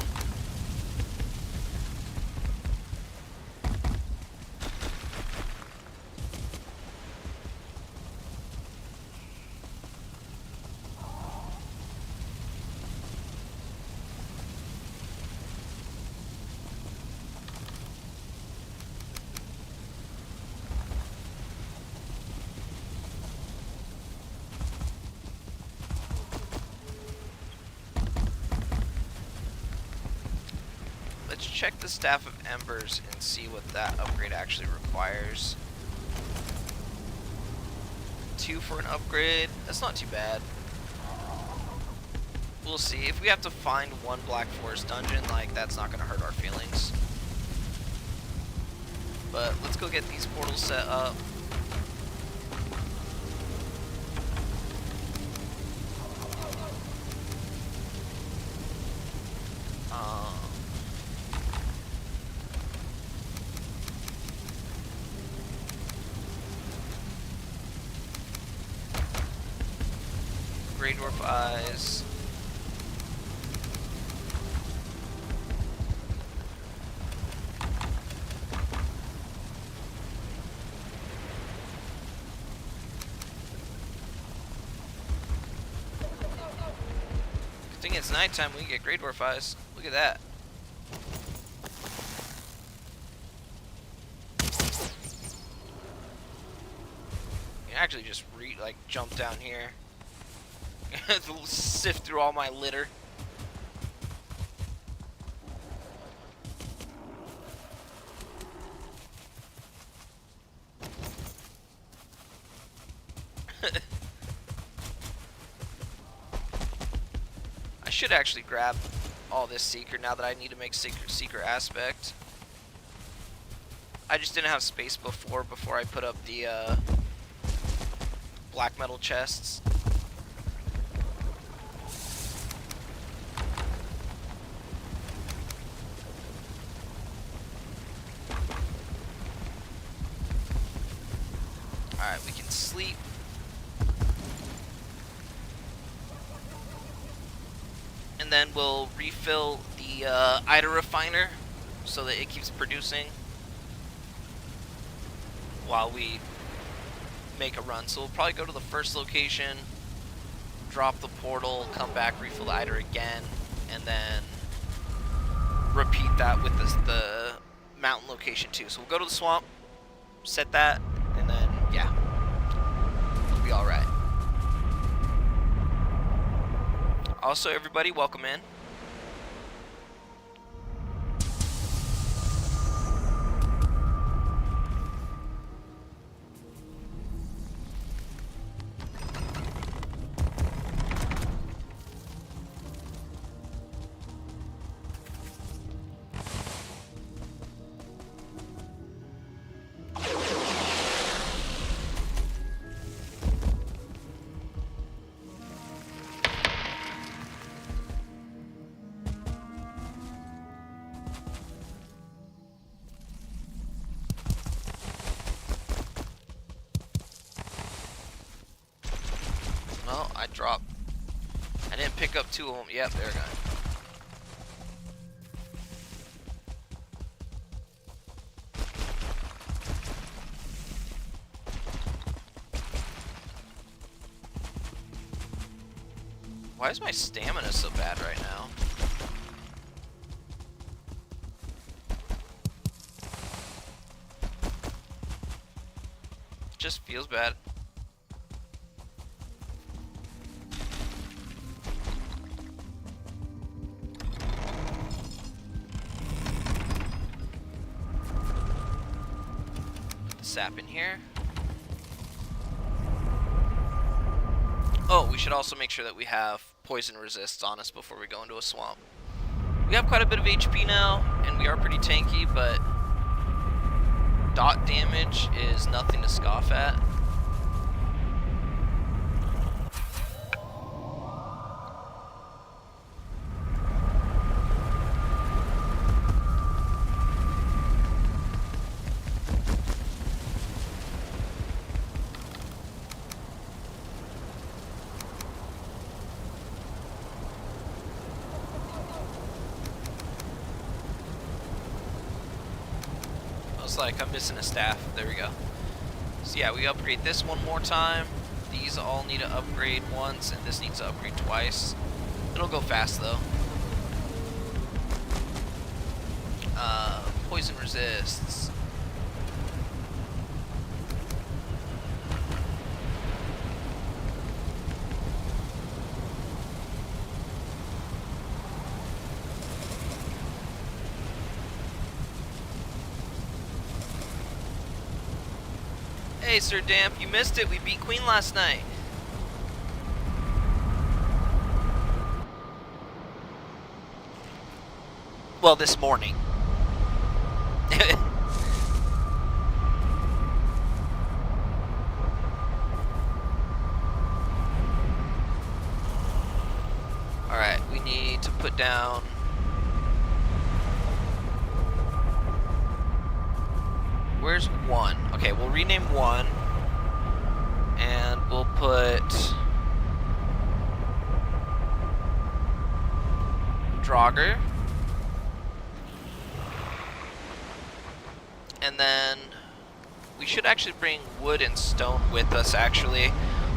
let's check the Staff of Embers and see what that upgrade actually requires. 2 for an upgrade. That's not too bad. We'll see. If we have to find one Black Forest dungeon, like, that's not going to hurt our feelings. But let's go get these portals set up. Grey Dwarf Eyes. Good thing it's nighttime, we can get Grey Dwarf Eyes. Look at that. You can actually just jump down here. Sift through all my litter. I should actually grab all this Seeker now that I need to make Seeker Aspect. I just didn't have space before I put up the black metal chests. Alright, we can sleep. And then we'll refill the Ida refiner so that it keeps producing while we make a run. So we'll probably go to the first location, drop the portal, come back, refill the Ida again, and then repeat that with the mountain location too. So we'll go to the swamp, set that, and then, yeah, we'll be alright. Also, everybody, welcome in. Well, I dropped. I didn't pick up 2 of them. Yep, they're gone. Why is my stamina so bad right now? It just feels bad. Sap in here. Oh, we should also make sure that we have poison resists on us before we go into a swamp. We have quite a bit of HP now, and we are pretty tanky, but dot damage is nothing to scoff at. Like I'm missing a staff. There we go. So yeah, we upgrade this one more time. These all need to upgrade once, and this needs to upgrade twice. It'll go fast though. Poison resists. Hey, Sir Damp, you missed it. We beat Queen last night. Well, this morning. Alright, we need to put down... Where's 1? Okay, we'll rename 1. And we'll put... Draugr. And then... We should actually bring wood and stone with us, actually.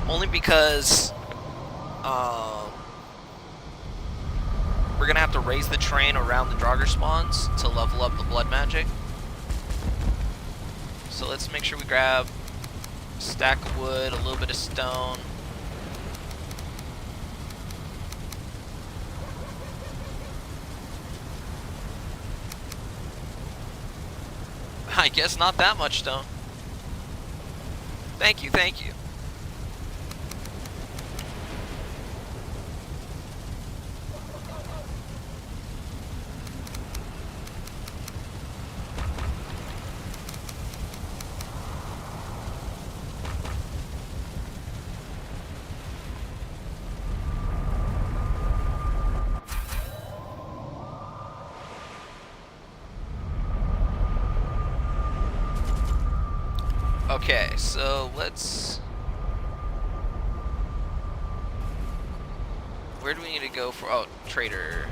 Only because... we're gonna have to raise the terrain around the Draugr spawns to level up the blood magic. So let's make sure we grab a stack of wood, a little bit of stone. I guess not that much stone. Thank you, thank you. Okay, so let's... Where do we need to go for... Oh, trader.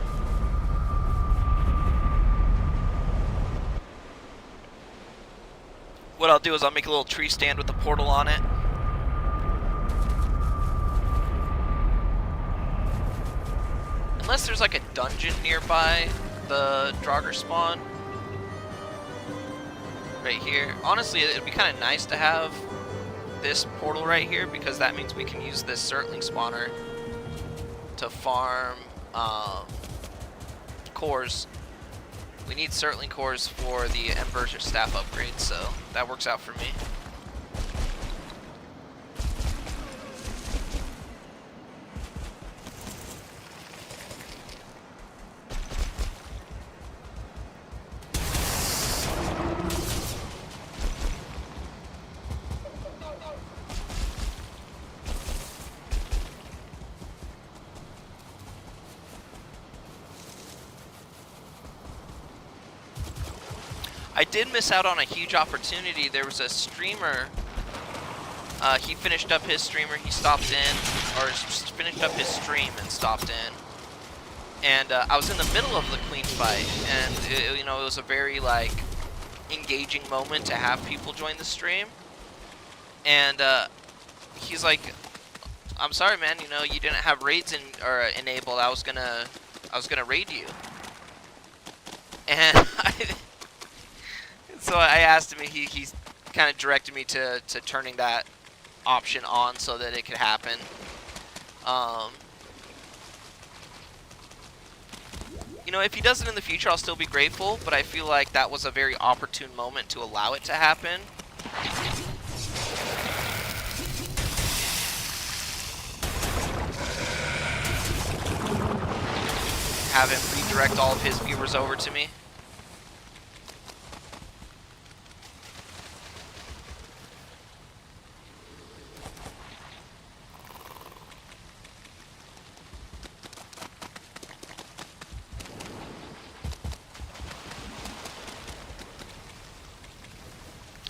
What I'll do is I'll make a little tree stand with a portal on it. Unless there's like a dungeon nearby the Draugr spawn. Right here. Honestly, it'd be kind of nice to have this portal right here because that means we can use this Surtling spawner to farm cores. We need Surtling cores for the Ember staff upgrade, so that works out for me. I did miss out on a huge opportunity. There was a streamer, he finished up his streamer, he stopped in, or finished up his stream and stopped in. And I was in the middle of the Queen fight, and it was a very like engaging moment to have people join the stream. And he's like, "I'm sorry, man. You didn't have raids enabled. I was gonna raid you." And so I asked him, he kind of directed me to turning that option on so that it could happen. If he does it in the future, I'll still be grateful, but I feel like that was a very opportune moment to allow it to happen. Have him redirect all of his viewers over to me.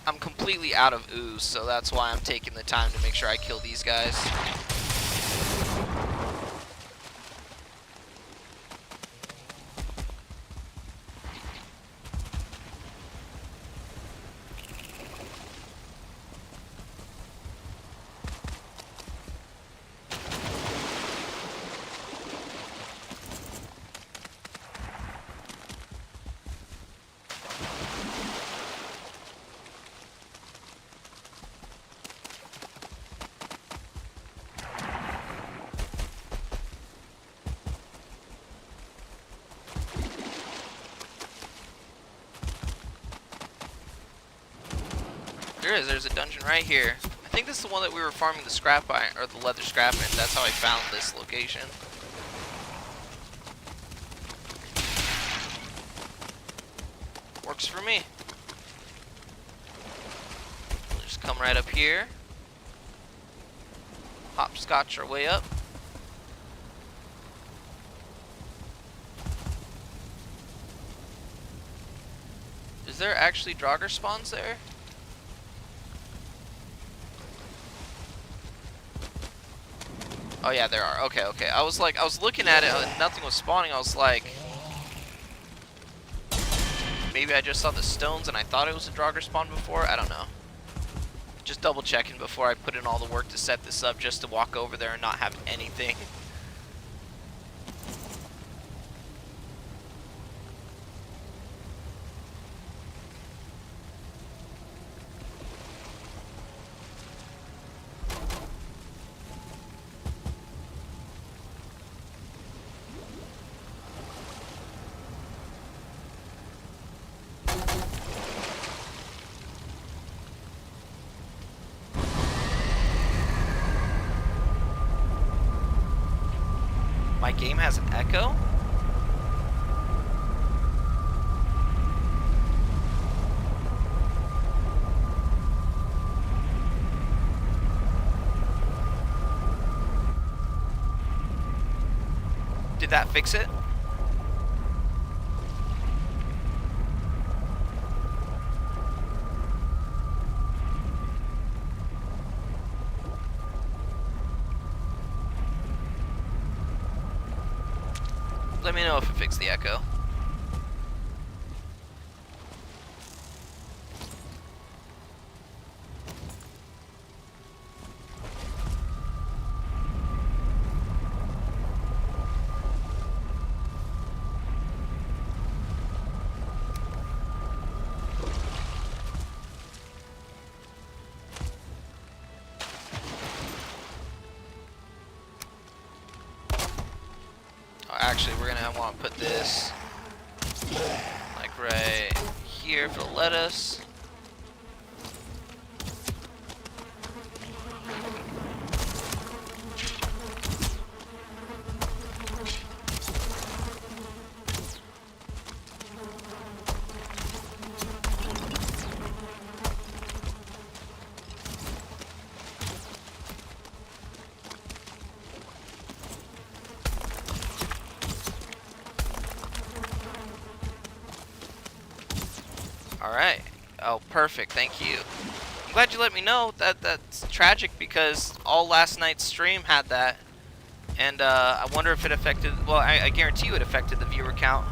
I'm completely out of ooze, so that's why I'm taking the time to make sure I kill these guys. There is. There's a dungeon right here. I think this is the one that we were farming the scrap iron, or the leather scrap in. That's how I found this location. Works for me. We'll just come right up here. Hopscotch our way up. Is there actually Draugr spawns there? Oh yeah, there are. Okay, okay. I was looking at it, nothing was spawning. I was like, maybe I just saw the stones and I thought it was a Draugr spawn before. I don't know. Just double checking before I put in all the work to set this up, just to walk over there and not have anything. My game has an echo? Did that fix it? Let me know if it fixed the echo. Actually, we're gonna want to put this like right here for the lettuce. Alright. Oh, perfect. Thank you. I'm glad you let me know. That's tragic because all last night's stream had that. And I wonder if it affected... Well, I guarantee you it affected the viewer count.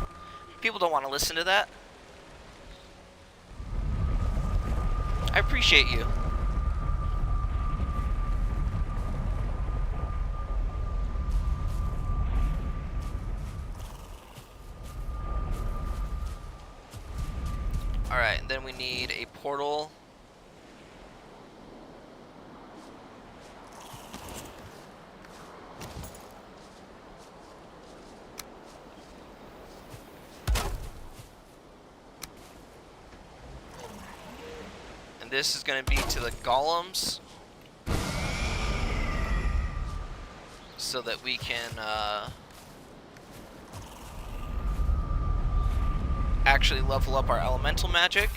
People don't want to listen to that. I appreciate you. Alright, and then we need a portal. And this is going to be to the golems. So that we can actually level up our elemental magic.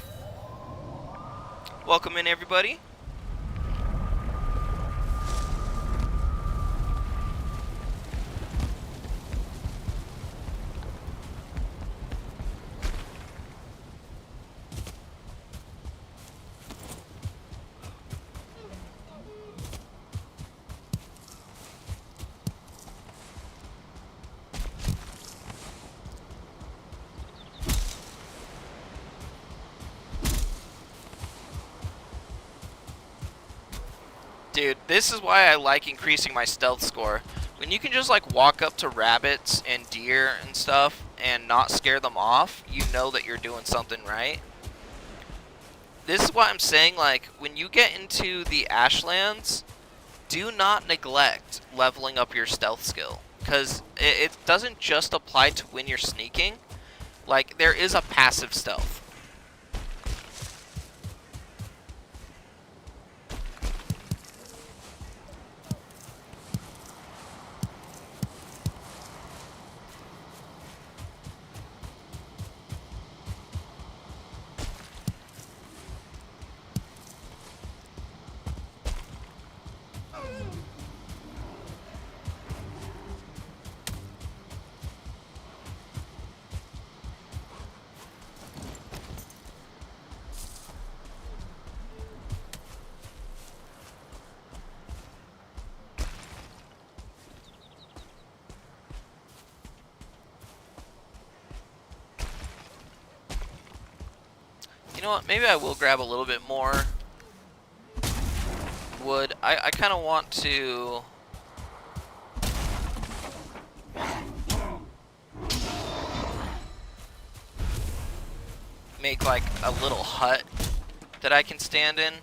Welcome in, everybody. Dude, this is why I like increasing my stealth score. When you can just like walk up to rabbits and deer and stuff and not scare them off, you know that you're doing something right. This is why I'm saying, like, when you get into the Ashlands, do not neglect leveling up your stealth skill. Because it doesn't just apply to when you're sneaking. Like, there is a passive stealth. You know what? Maybe I will grab a little bit more wood. I kind of want to... make like a little hut that I can stand in.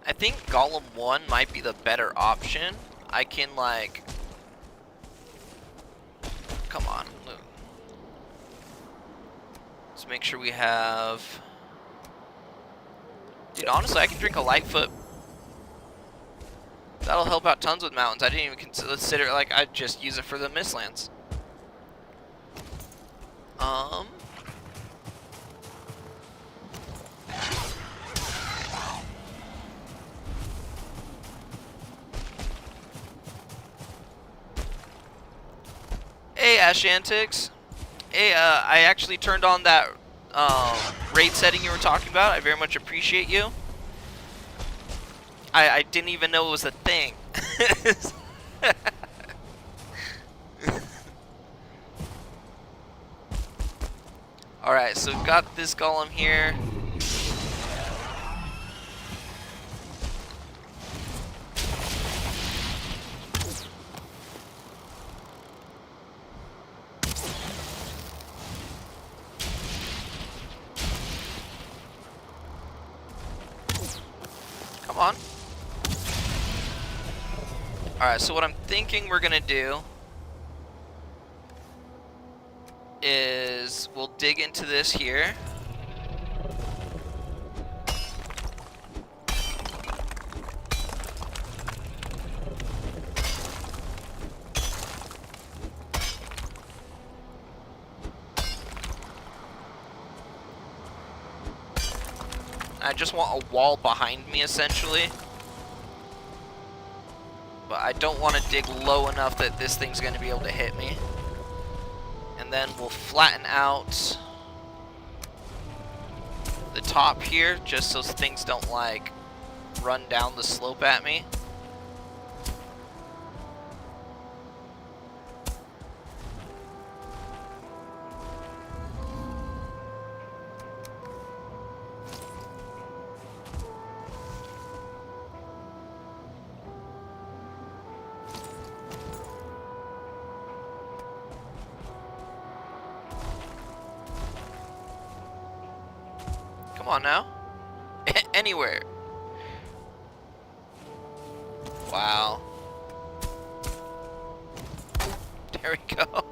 I think Golem 1 might be the better option. I can, like... Come on. Let's make sure we have... Dude, honestly, I can drink a Lightfoot. That'll help out tons with mountains. I didn't even consider, like, I'd just use it for the Mistlands. Hey, Ashantics. Hey, I actually turned on that raid setting you were talking about. I very much appreciate you. I didn't even know it was a thing. Alright, so we've got this golem here. Come on. Alright, so what I'm thinking we're gonna do is we'll dig into this here. I just want a wall behind me, essentially. But I don't want to dig low enough that this thing's going to be able to hit me. And then we'll flatten out the top here, just so things don't, like, run down the slope at me. Come on now. Anywhere. Wow. There we go.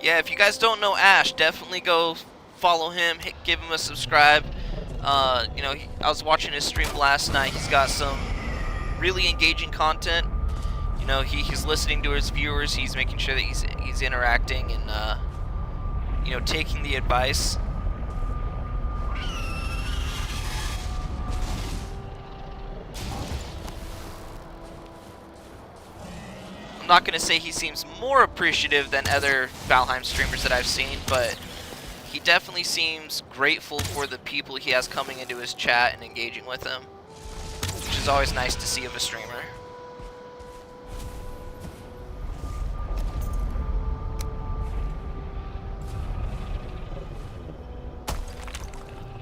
Yeah, if you guys don't know Ash, definitely go follow him, give him a subscribe. You know, I was watching his stream last night. He's got some really engaging content. You know, he's listening to his viewers. He's making sure that he's interacting and you know, taking the advice. I'm not gonna say he seems more appreciative than other Valheim streamers that I've seen, but he definitely seems grateful for the people he has coming into his chat and engaging with him, which is always nice to see of a streamer.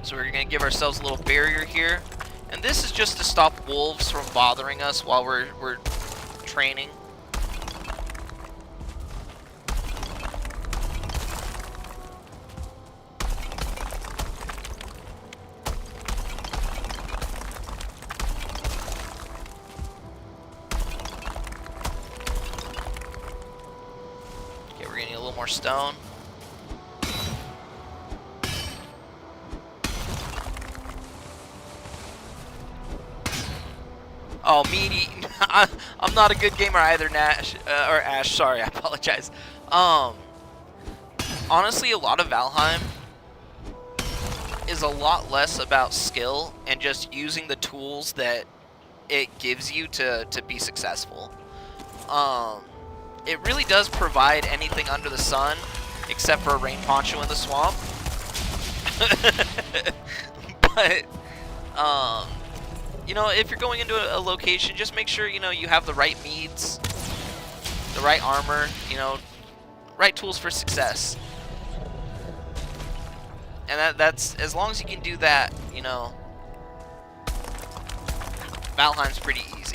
So we're going to give ourselves a little barrier here. And this is just to stop wolves from bothering us while we're training. Okay, we're getting a little more stone. Oh, meaty. I'm not a good gamer either, Nash, or Ash, sorry, I apologize. Honestly, a lot of Valheim is a lot less about skill and just using the tools that it gives you to be successful. It really does provide anything under the sun, except for a rain poncho in the swamp. But, you know, if you're going into a location, just make sure, you know, you have the right meats, the right armor, you know, right tools for success. And that's, as long as you can do that, you know, Valheim's pretty easy.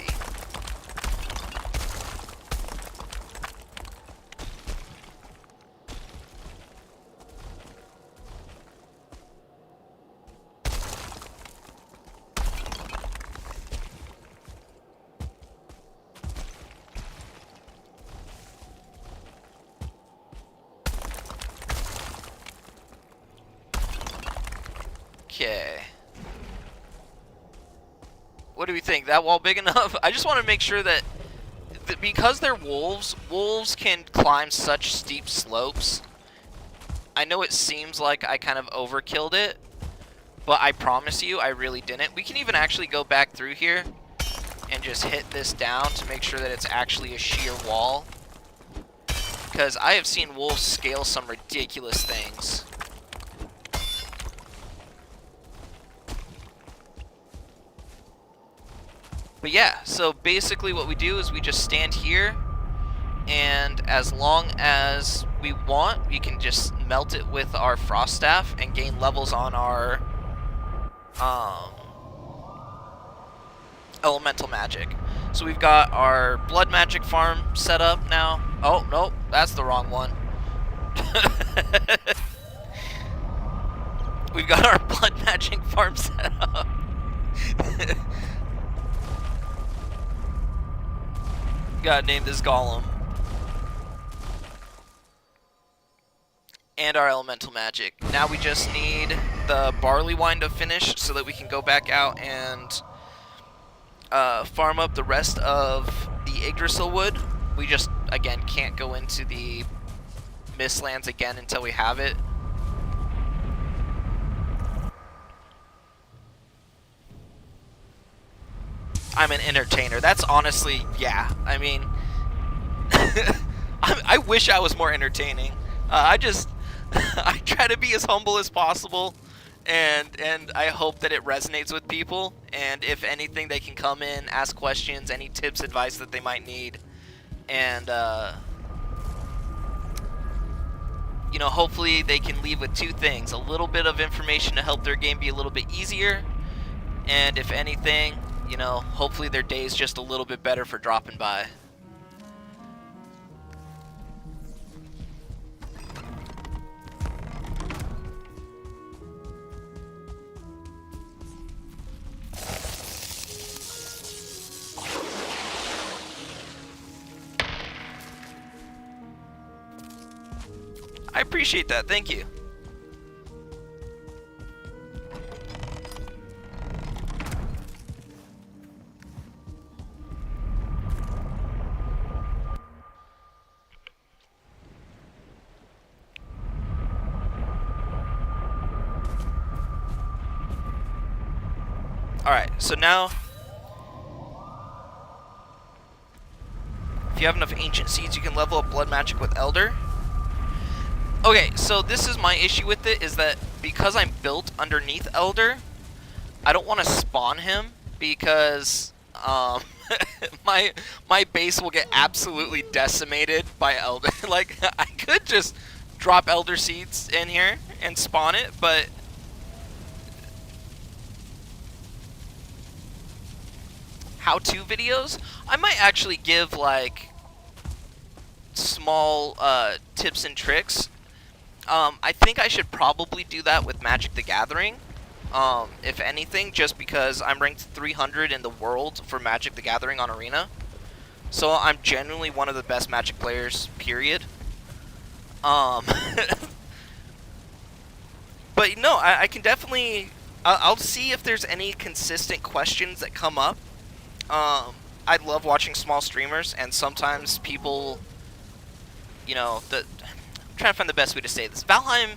Okay. What do we think? That wall big enough? I just want to make sure that because they're wolves, wolves can climb such steep slopes. I know it seems like I kind of overkilled it, but I promise you I really didn't. We can even actually go back through here and just hit this down to make sure that it's actually a sheer wall. Because I have seen wolves scale some ridiculous things. But yeah, so basically what we do is we just stand here, and as long as we want, we can just melt it with our frost staff and gain levels on our elemental magic. So we've got our blood magic farm set up now. Oh, nope, that's the wrong one. We've got our blood magic farm set up. Gotta name this golem. And our elemental magic. Now we just need the barley wine to finish so that we can go back out and farm up the rest of the Yggdrasil wood. We just, again, can't go into the Mistlands again until we have it. I'm an entertainer. That's honestly, yeah. I mean, I wish I was more entertaining. I try to be as humble as possible, and I hope that it resonates with people. And if anything, they can come in, ask questions, any tips, advice that they might need, and you know, hopefully they can leave with two things: a little bit of information to help their game be a little bit easier, and if anything, you know, hopefully their day's just a little bit better for dropping by. I appreciate that, thank you. Alright, so now, if you have enough ancient seeds, you can level up blood magic with Elder. Okay, so this is my issue with it, is that because I'm built underneath Elder, I don't want to spawn him, because my base will get absolutely decimated by Elder. Like, I could just drop Elder seeds in here and spawn it, but how-to videos, I might actually give like small tips and tricks. I think I should probably do that with Magic the Gathering, if anything, just because I'm ranked 300 in the world for Magic the Gathering on Arena. So I'm genuinely one of the best Magic players, period. But no, I can definitely, I'll see if there's any consistent questions that come up. I love watching small streamers, and sometimes people, you know, I'm trying to find the best way to say this. Valheim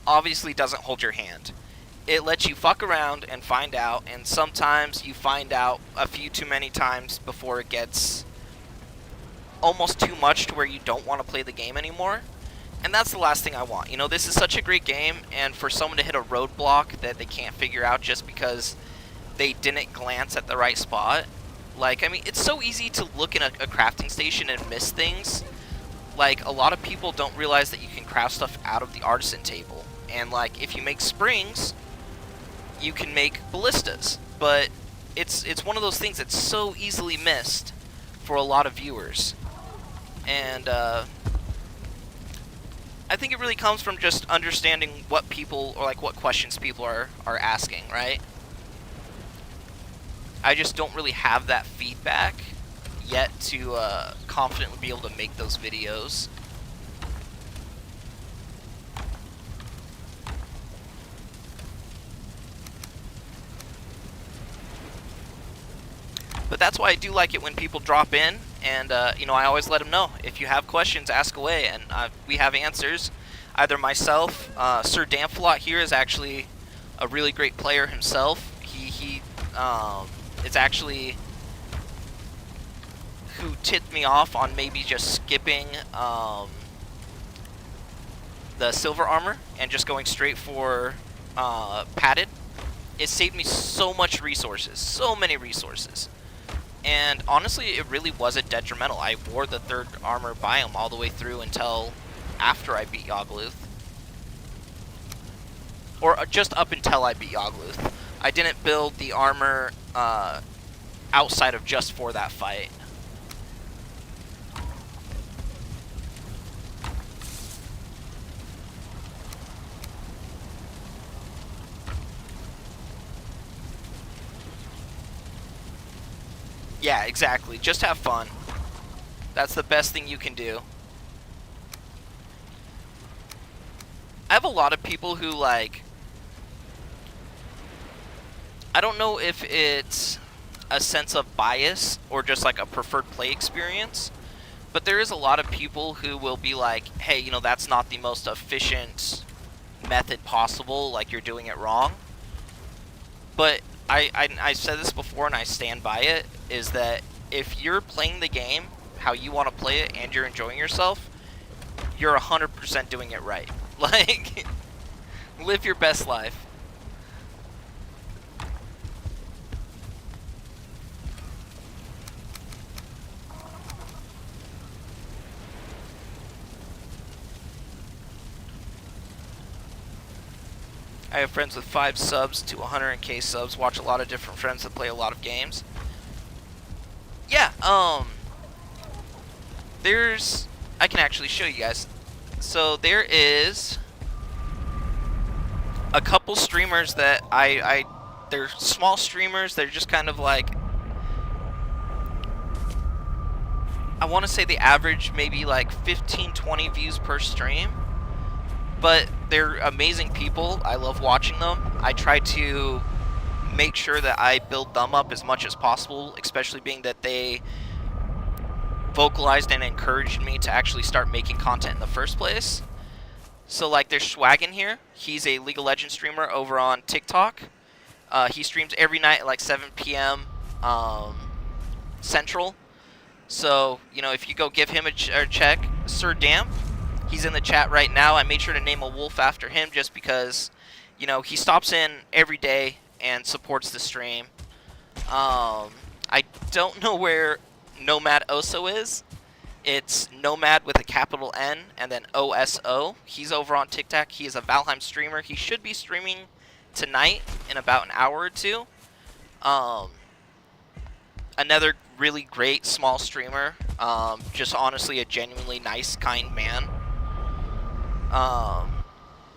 obviously doesn't hold your hand. it lets you fuck around and find out, and sometimes you find out a few too many times before it gets almost too much to where you don't want to play the game anymore. And that's the last thing I want. You know, this is such a great game, and for someone to hit a roadblock that they can't figure out just because they didn't glance at the right spot. Like, I mean, it's so easy to look in a crafting station and miss things. Like, a lot of people don't realize that you can craft stuff out of the artisan table. And, like, if you make springs, you can make ballistas. But it's one of those things that's so easily missed for a lot of viewers. And, I think it really comes from just understanding what people, or like what questions people are asking, right? I just don't really have that feedback yet to confidently be able to make those videos. But that's why I do like it when people drop in, and you know, I always let them know, if you have questions, ask away, and we have answers. Either myself, Sir Damflot here is actually a really great player himself. He is actually who tipped me off on maybe just skipping the silver armor and just going straight for padded. It saved me so much resources, so many resources. And honestly, it really wasn't detrimental. I wore the third armor biome all the way through until after I beat Yogluth. Or just up until I beat Yogluth. I didn't build the armor outside of just for that fight. Yeah, exactly. Just have fun. That's the best thing you can do. I have a lot of people who, like, I don't know if it's a sense of bias or just like a preferred play experience, but there is a lot of people who will be like, hey, you know, that's not the most efficient method possible, like you're doing it wrong. But I said this before and I stand by it, is that if you're playing the game how you want to play it and you're enjoying yourself, you're 100% doing it right. Like, live your best life. I have friends with 5 subs to 100k subs, watch a lot of different friends that play a lot of games. Yeah, I can actually show you guys. So there is a couple streamers that they're small streamers, they're just kind of like, I want to say they average maybe like 15-20 views per stream. But they're amazing people. I love watching them. I try to make sure that I build them up as much as possible, especially being that they vocalized and encouraged me to actually start making content in the first place. So like there's Schwagen here. He's a League of Legends streamer over on TikTok. He streams every night at like 7 p.m. Central. So, you know, if you go give him a check, Sir Damp, he's in the chat right now. I made sure to name a wolf after him just because, you know, he stops in every day and supports the stream. I don't know where Nomad Oso is. It's Nomad with a capital N and then OSO. He's over on TikTok. He is a Valheim streamer. He should be streaming tonight in about an hour or two. Another really great small streamer. Just honestly a genuinely nice, kind man.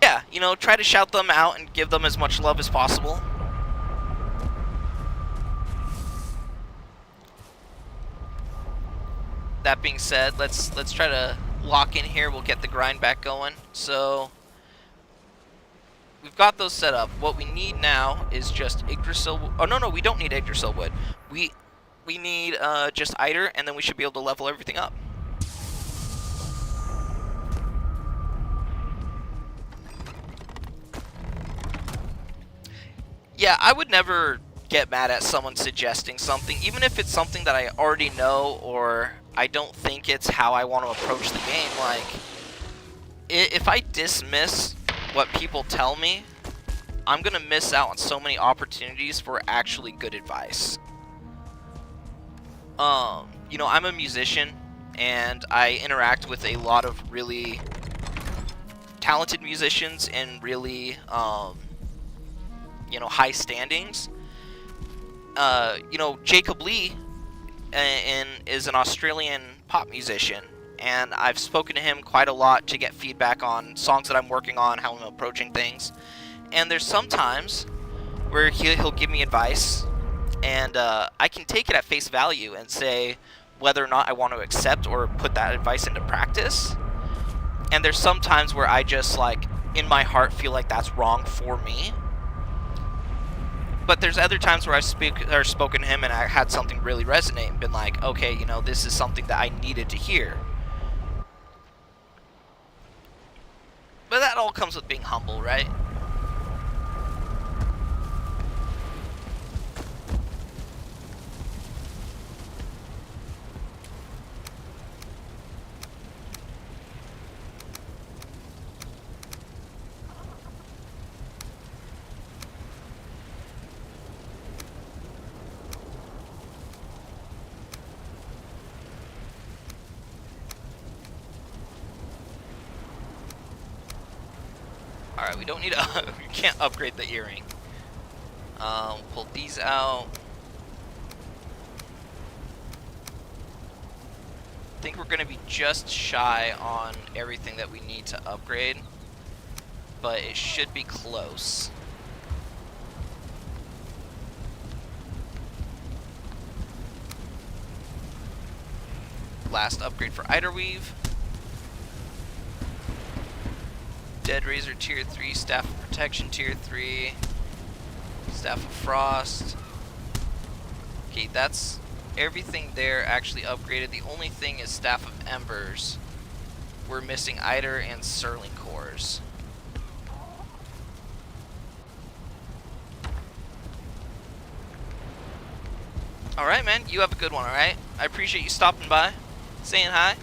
Yeah, you know, try to shout them out and give them as much love as possible. That being said, let's try to lock in here. We'll get the grind back going. So we've got those set up. What we need now is just Yggdrasil. Oh no, we don't need Yggdrasil wood. We need just Eider, and then we should be able to level everything up. Yeah, I would never get mad at someone suggesting something, even if it's something that I already know or I don't think it's how I want to approach the game. Like, if I dismiss what people tell me, I'm going to miss out on so many opportunities for actually good advice. You know, I'm a musician, and I interact with a lot of really talented musicians and really, you know, high standings. You know, Jacob Lee is an Australian pop musician, and I've spoken to him quite a lot to get feedback on songs that I'm working on, how I'm approaching things. And there's some times where he'll give me advice, and I can take it at face value and say whether or not I want to accept or put that advice into practice. And there's some times where I just, like, in my heart feel like that's wrong for me. But there's other times where I've spoken to him and I had something really resonate and been like, okay, you know, this is something that I needed to hear. But that all comes with being humble, right? Alright, we don't need to... we can't upgrade the earring. Pull these out. I think we're going to be just shy on everything that we need to upgrade. But it should be close. Last upgrade for Eiderweave. Dead Razor Tier 3, Staff of Protection Tier 3, Staff of Frost. Okay, that's everything there actually upgraded. The only thing is Staff of Embers. We're missing Eider and Surling cores. Alright, man, you have a good one, alright? I appreciate you stopping by, saying hi.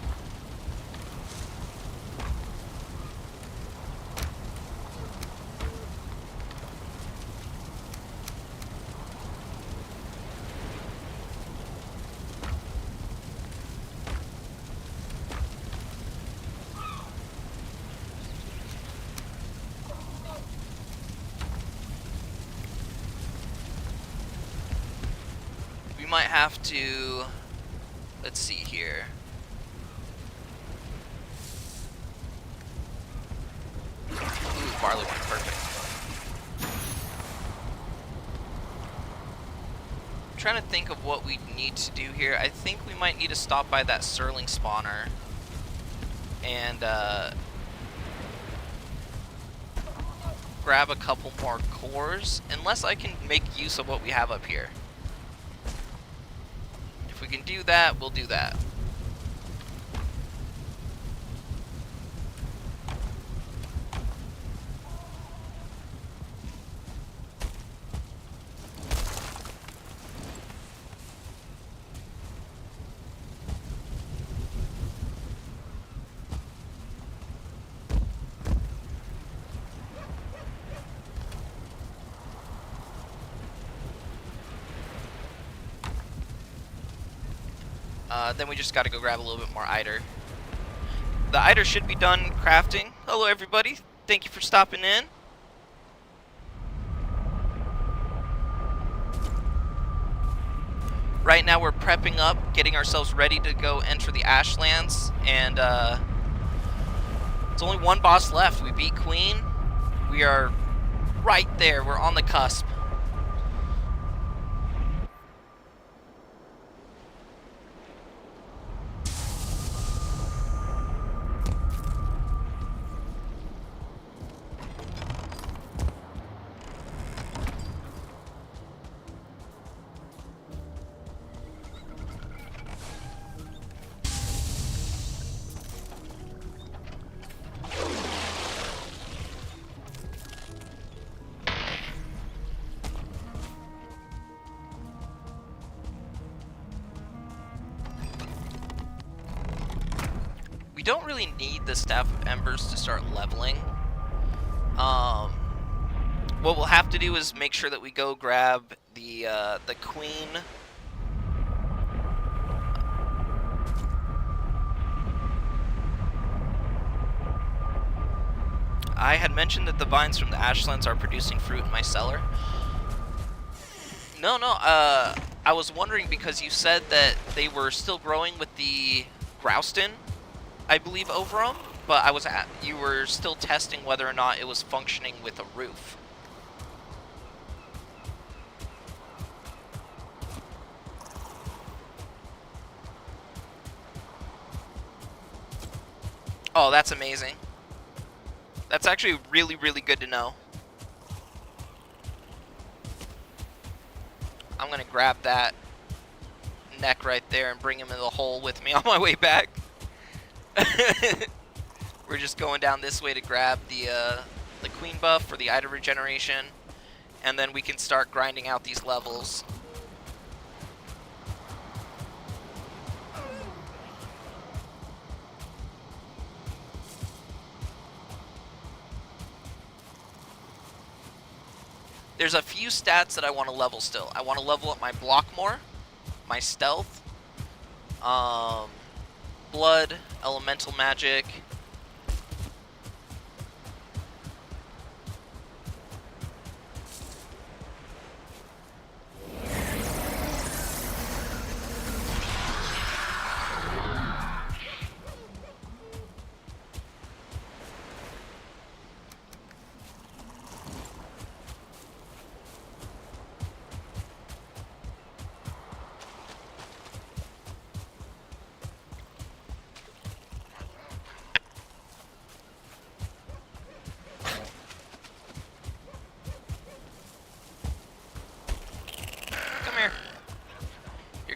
Might have to, let's see here. Ooh, barley wine, perfect. I'm trying to think of what we need to do here. I think we might need to stop by that Surling spawner and grab a couple more cores, unless I can make use of what we have up here. If we can do that, we'll do that. Then we just got to go grab a little bit more Eider. The Eider should be done crafting. Hello, everybody. Thank you for stopping in. Right now we're prepping up, getting ourselves ready to go enter the Ashlands, and it's only one boss left. We beat Queen. We are right there. We're on the cusp. We don't really need the Staff of Embers to start leveling. What we'll have to do is make sure that we go grab the Queen. I had mentioned that the vines from the Ashlands are producing fruit in my cellar. No, I was wondering because you said that they were still growing with the Grouston, I believe, over them, but you were still testing whether or not it was functioning with a roof. Oh, that's amazing. That's actually really, really good to know. I'm gonna grab that neck right there and bring him in the hole with me on my way back. We're just going down this way to grab the Queen buff for the item regeneration, and then we can start grinding out these levels. There's a few stats that I want to level still. I want to level up my block more, my stealth, blood, elemental magic.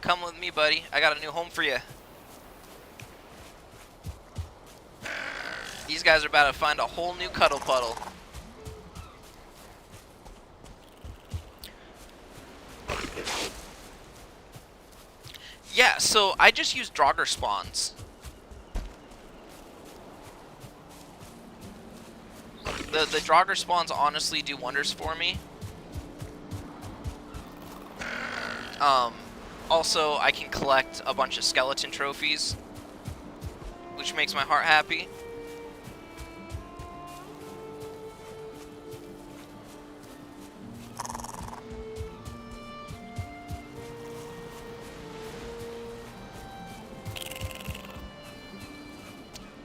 Come with me, buddy. I got a new home for you. These guys are about to find a whole new cuddle puddle. Yeah, so I just use Draugr spawns. The Draugr spawns honestly do wonders for me. Also, I can collect a bunch of skeleton trophies, which makes my heart happy.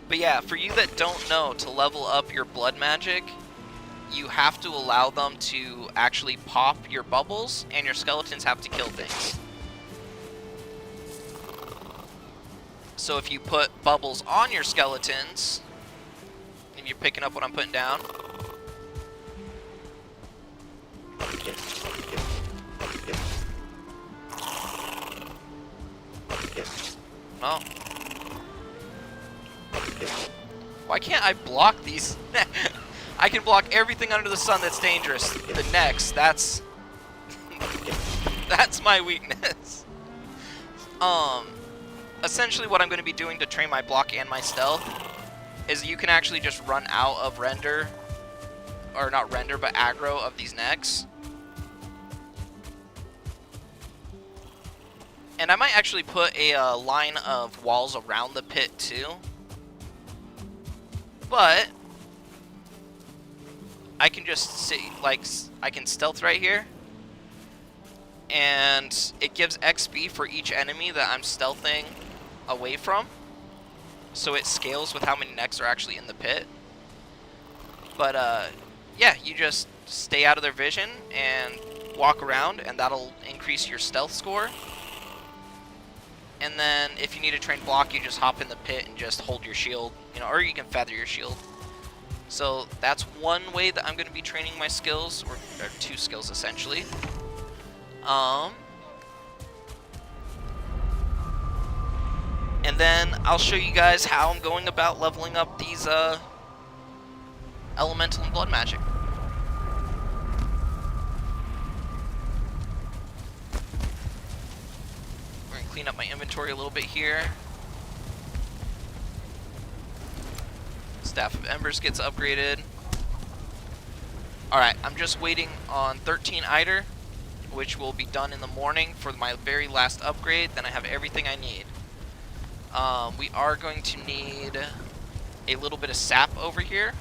But yeah, for you that don't know, to level up your blood magic, you have to allow them to actually pop your bubbles, and your skeletons have to kill things. So if you put bubbles on your skeletons, and you're picking up what I'm putting down, oh. Why can't I block these? I can block everything under the sun that's dangerous. The necks, that's that's my weakness. Essentially what I'm going to be doing to train my block and my stealth is you can actually just run out of render, or not render, but aggro of these necks. And I might actually put a line of walls around the pit too. But I can just see, like, I can stealth right here, and it gives XP for each enemy that I'm stealthing away from, so it scales with how many necks are actually in the pit. But yeah, you just stay out of their vision and walk around, and that'll increase your stealth score. And then if you need a trained block, you just hop in the pit and just hold your shield, you know, or you can feather your shield. So that's one way that I'm going to be training my skills, or two skills essentially. And then I'll show you guys how I'm going about leveling up these elemental and blood magic. We're going to clean up my inventory a little bit here. Staff of Embers gets upgraded. Alright, I'm just waiting on 13 Eider, which will be done in the morning for my very last upgrade. Then I have everything I need. We are going to need a little bit of sap over here.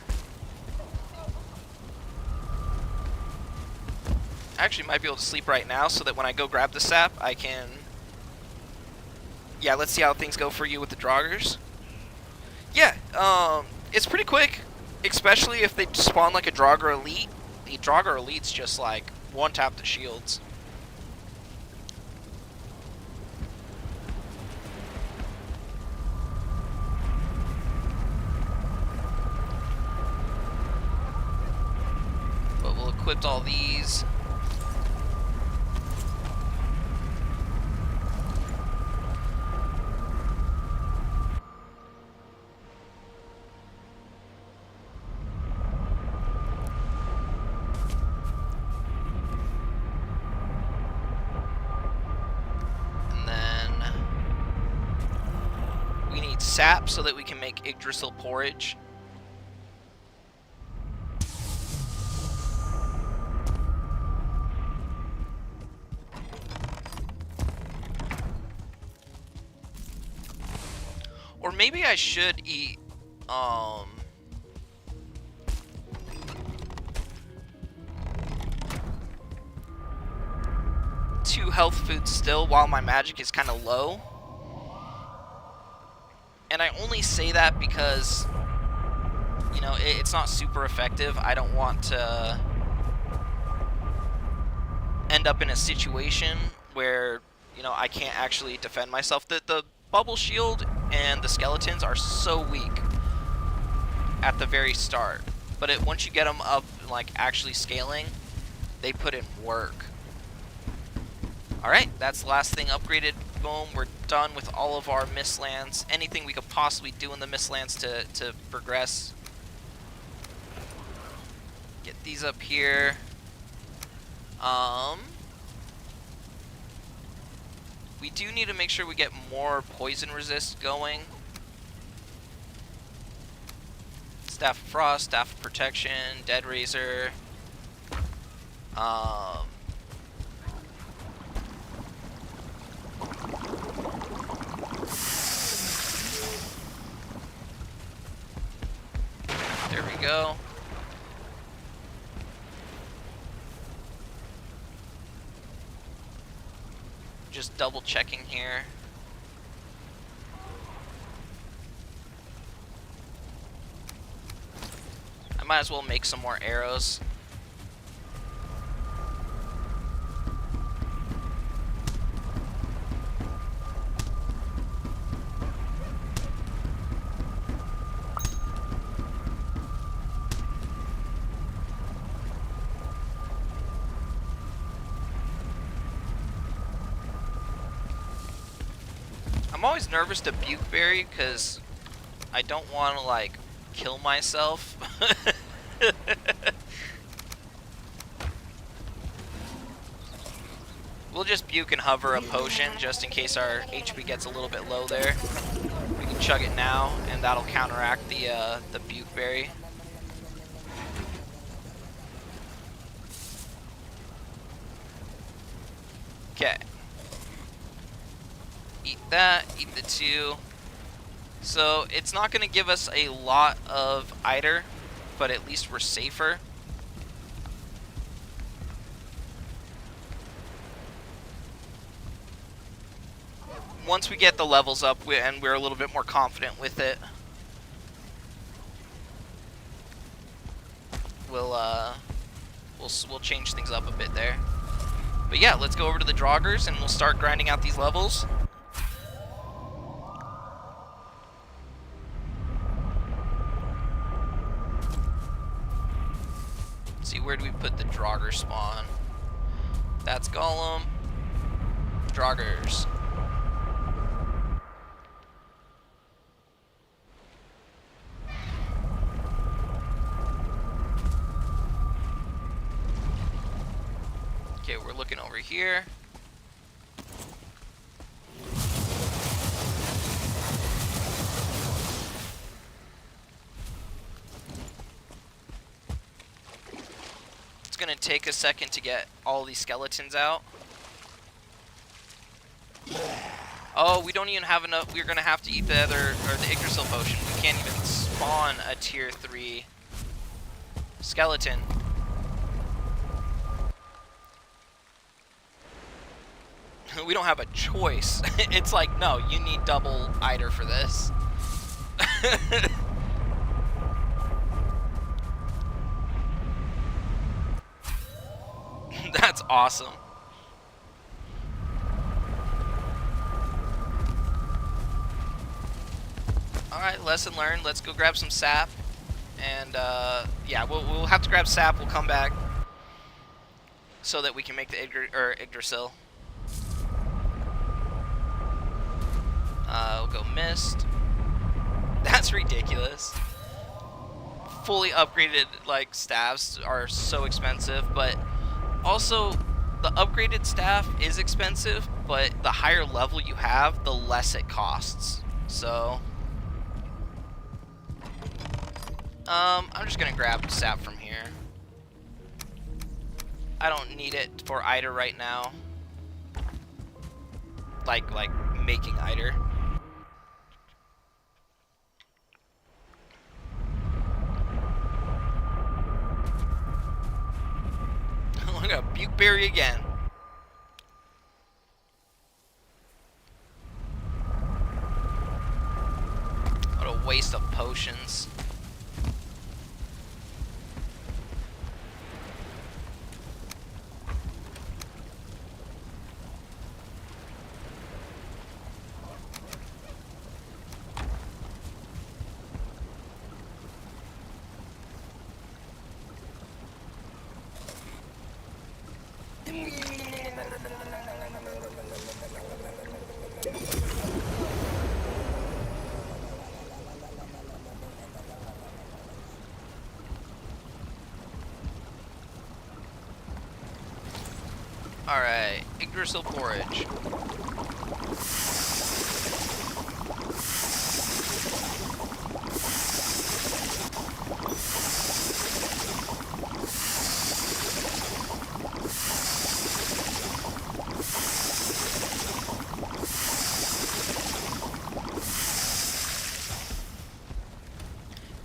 I actually might be able to sleep right now so that when I go grab the sap, I can... Yeah, let's see how things go for you with the Draugrs. Yeah, it's pretty quick, especially if they spawn like a Draugr Elite. The Draugr Elite's just like one-tap the shields. But we'll equip all these. Sap so that we can make Yggdrasil porridge. Or maybe I should eat 2 health foods still while my magic is kind of low. And I only say that because, you know, it's not super effective. I don't want to end up in a situation where, you know, I can't actually defend myself. The bubble shield and the skeletons are so weak at the very start. But once you get them up, like, actually scaling, they put in work. Alright, that's the last thing upgraded. Boom, we're done with all of our Mistlands. Anything we could possibly do in the Mistlands to progress. Get these up here. We do need to make sure we get more poison resist going. Staff of Frost, Staff of Protection, Dead Razor. There we go. Just double checking here. I might as well make some more arrows. I'm always nervous to Bukeberry because I don't want to, like, kill myself. We'll just Buke and hover a potion just in case our HP gets a little bit low there. We can chug it now, and that'll counteract the Bukeberry. Okay. Eat that, eat the 2. So it's not going to give us a lot of Eider, but at least we're safer. Once we get the levels up and we're a little bit more confident with it, we'll change things up a bit there. But yeah, let's go over to the Draugrs and we'll start grinding out these levels. See, where do we put the Draugr spawn? That's Golem. Draugrs. Okay, we're looking over here. might take a second to get all these skeletons out. Oh, we don't even have enough. We're gonna have to eat the Yggdrasil potion. We can't even spawn a tier 3 skeleton. We don't have a choice. It's like, no, you need double Eider for this. That's awesome. Alright, lesson learned. Let's go grab some sap. And, yeah, we'll have to grab sap. We'll come back so that we can make the Yggdrasil. We'll go mist. That's ridiculous. Fully upgraded, like, staffs are so expensive, but also the upgraded staff is expensive, but the higher level you have, the less it costs. So, I'm just gonna grab sap from here. I don't need it for Eider right now. Like making Eider. Look at Bukeberry again. What a waste of potions. Alright, Yggdrasil porridge.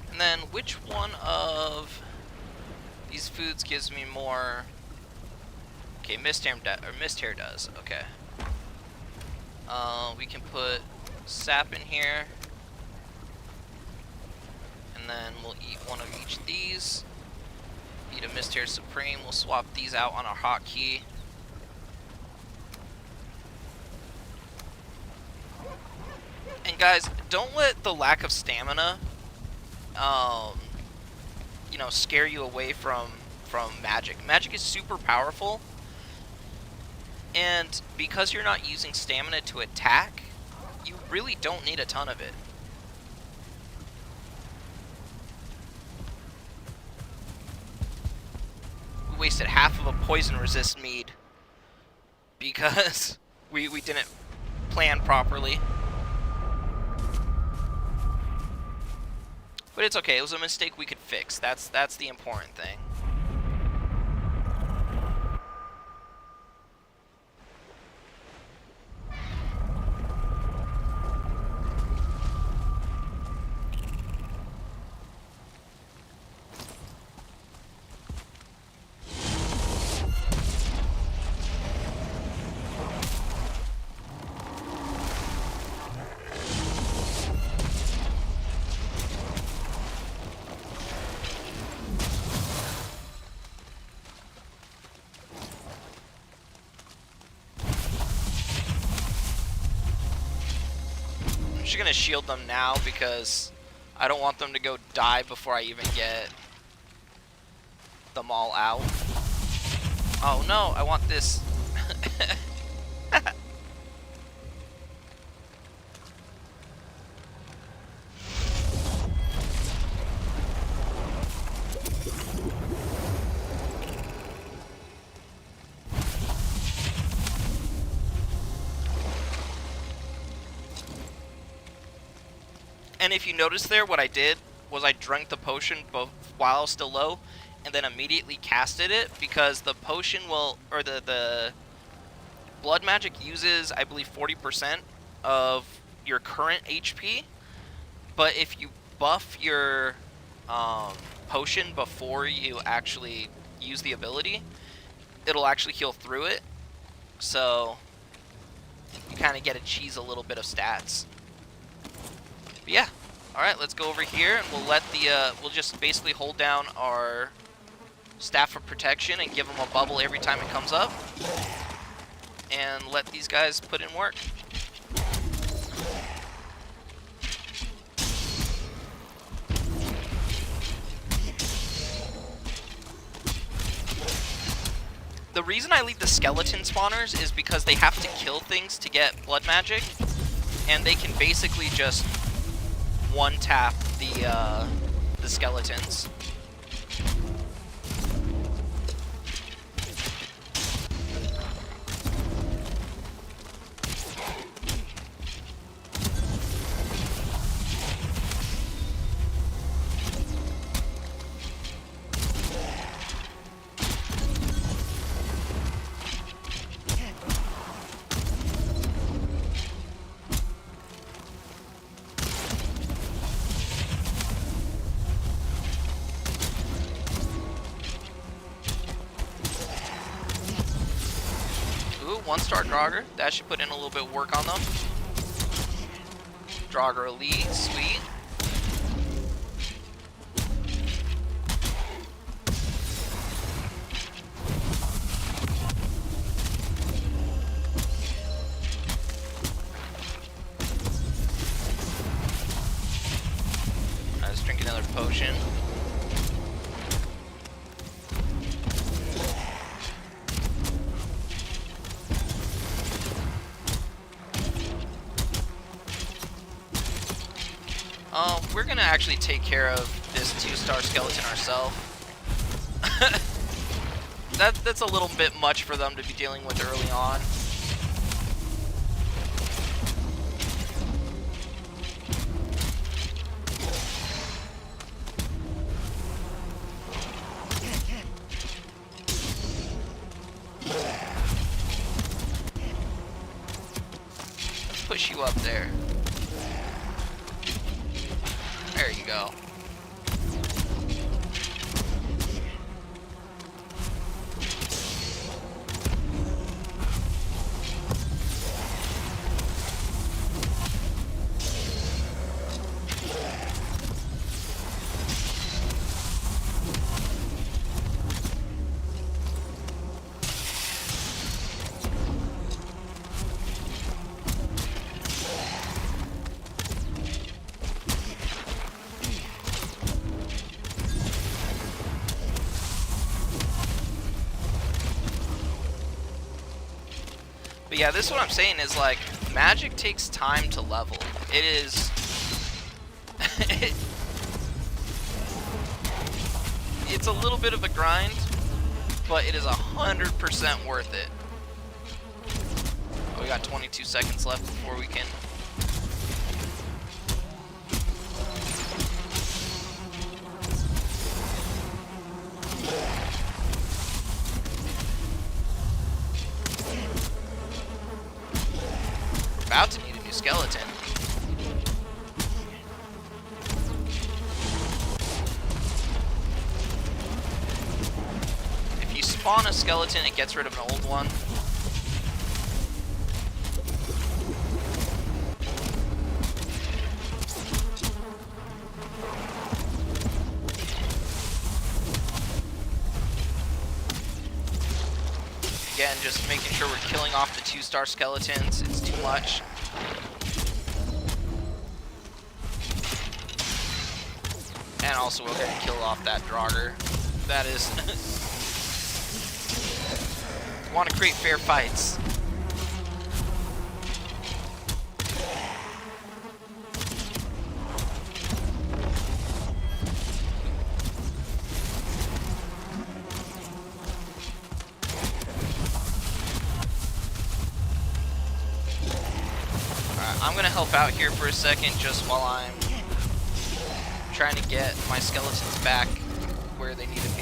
And then, which one of these foods gives me more? Okay, mist hair does. Okay. We can put sap in here, and then we'll eat one of each of these. Eat a mist hair supreme. We'll swap these out on our hotkey. And guys, don't let the lack of stamina, you know, scare you away from magic. Magic is super powerful. And because you're not using stamina to attack, you really don't need a ton of it. We wasted half of a poison resist mead because we didn't plan properly. But it's okay, it was a mistake we could fix. That's the important thing. I'm just gonna shield them now because I don't want them to go die before I even get them all out. Oh no, I want this. And if you notice there, what I did was I drank the potion both while I was still low, and then immediately casted it, because the potion will, or the blood magic uses, I believe, 40% of your current HP, but if you buff your potion before you actually use the ability, it'll actually heal through it, so you kind of get to cheese a little bit of stats. But yeah, alright, let's go over here, and we'll let the, we'll just basically hold down our Staff of Protection and give them a bubble every time it comes up, and let these guys put in work. The reason I leave the skeleton spawners is because they have to kill things to get blood magic, and they can basically just one-tap the skeletons. Ooh, 1-star Draugr. That should put in a little bit of work on them. Draugr Elite, sweet. Let's drink another potion. We're gonna actually take care of this 2-star skeleton ourselves. That's a little bit much for them to be dealing with early on. Let's push you up there. There you go. But yeah, this is what I'm saying is, like, magic takes time to level. It is... it's a little bit of a grind, but it is 100% worth it. Oh, we got 22 seconds left before we can... About to need a new skeleton. If you spawn a skeleton, it gets rid of an old one. Again, just making sure we're killing off the 2-star skeletons. It's too much. And also we're going to kill off that Draugr. That is... want to create fair fights. I'm gonna help out here for a second just while I'm trying to get my skeletons back where they need to be.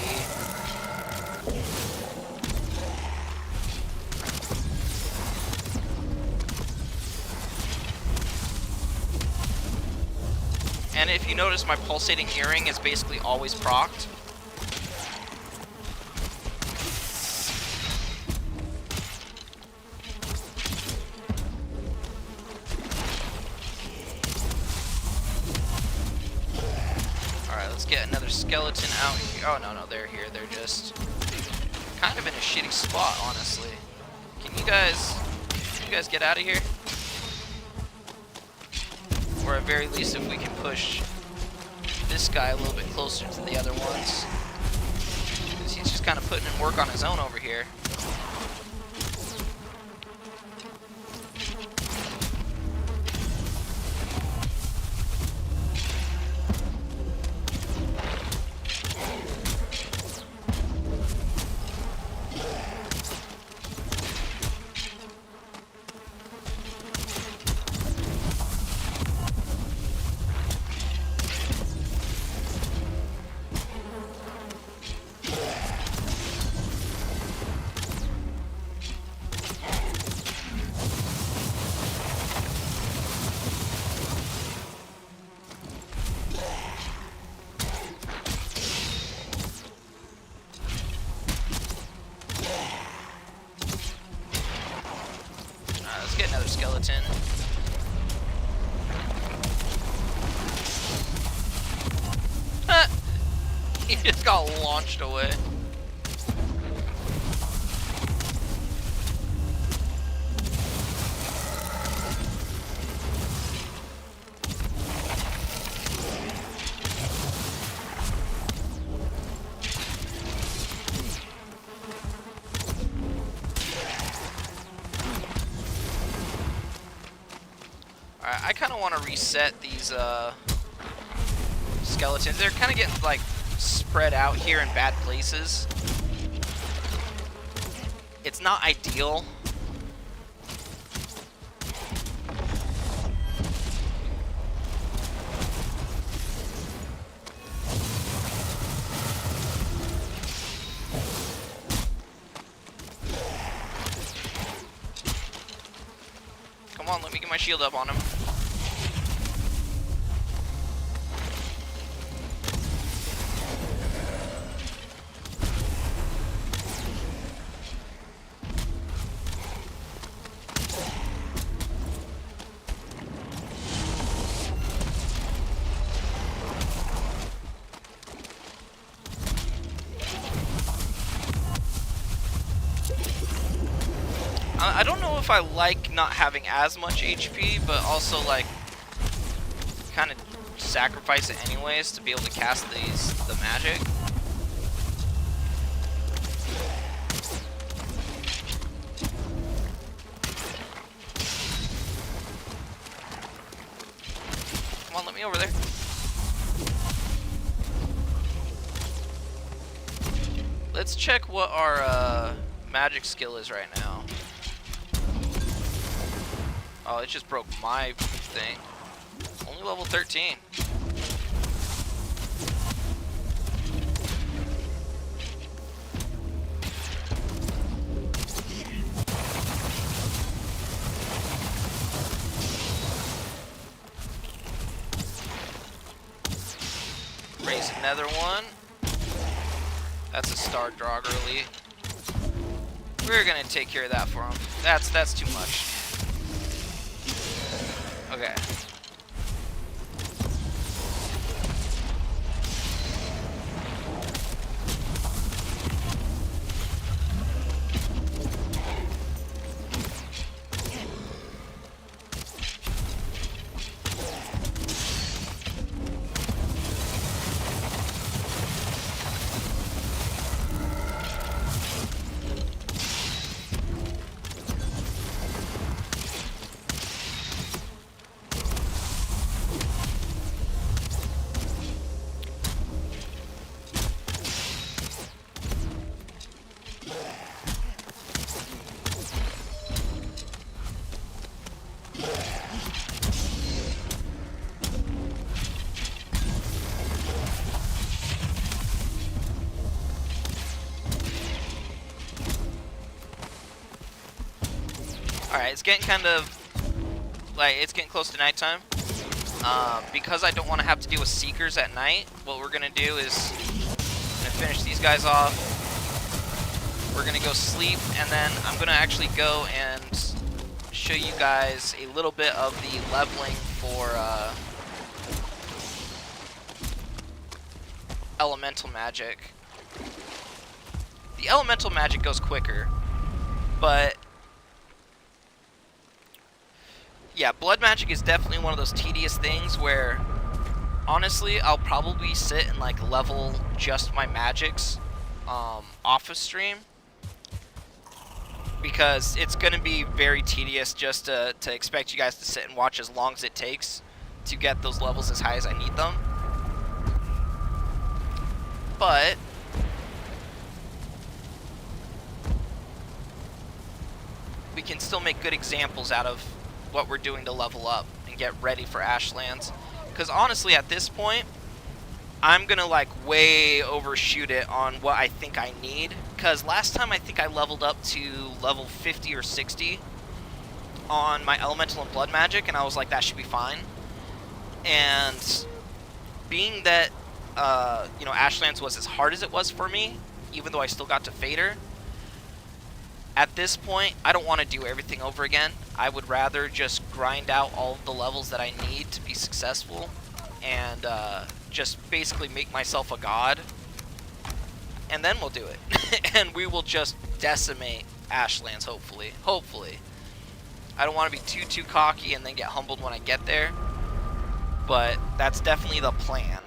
And if you notice, my pulsating earring is basically always procced. Alright, let's get another skeleton out here. Oh, no, they're here. They're just kind of in a shitty spot, honestly. Can you guys get out of here? Or at very least, if we can push this guy a little bit closer to the other ones. Because he's just kind of putting in work on his own over here. Let's get another skeleton. He just got launched away. Alright, I kind of want to reset these skeletons. They're kind of getting like spread out here in bad places. It's not ideal. Come on, let me get my shield up on him. I don't know if I like not having as much HP, but also like kind of sacrifice it anyways to be able to cast the magic. Come on, let me over there. Let's check what our magic skill is right now. Oh, it just broke my thing. Only level 13. Raise another one. That's a star Draugr elite. We're gonna take care of that for him. That's too much. Okay. it's getting kind of, like, it's getting close to nighttime. Because I don't want to have to deal with Seekers at night, what we're going to do is I'm going to finish these guys off. We're going to go sleep, and then I'm going to actually go and show you guys a little bit of the leveling for elemental magic. The elemental magic goes quicker, but yeah, blood magic is definitely one of those tedious things where, honestly, I'll probably sit and like level just my magics off of stream, because it's going to be very tedious just to expect you guys to sit and watch as long as it takes to get those levels as high as I need them. But we can still make good examples out of what we're doing to level up and get ready for Ashlands. Because honestly, at this point, I'm going to like way overshoot it on what I think I need. Because last time I think I leveled up to level 50 or 60 on my elemental and blood magic, and I was like, that should be fine. And being that, you know, Ashlands was as hard as it was for me, even though I still got to Fader, at this point, I don't want to do everything over again. I would rather just grind out all of the levels that I need to be successful and just basically make myself a god. And then we'll do it. And we will just decimate Ashlands, hopefully. Hopefully. I don't want to be too cocky and then get humbled when I get there. But that's definitely the plan.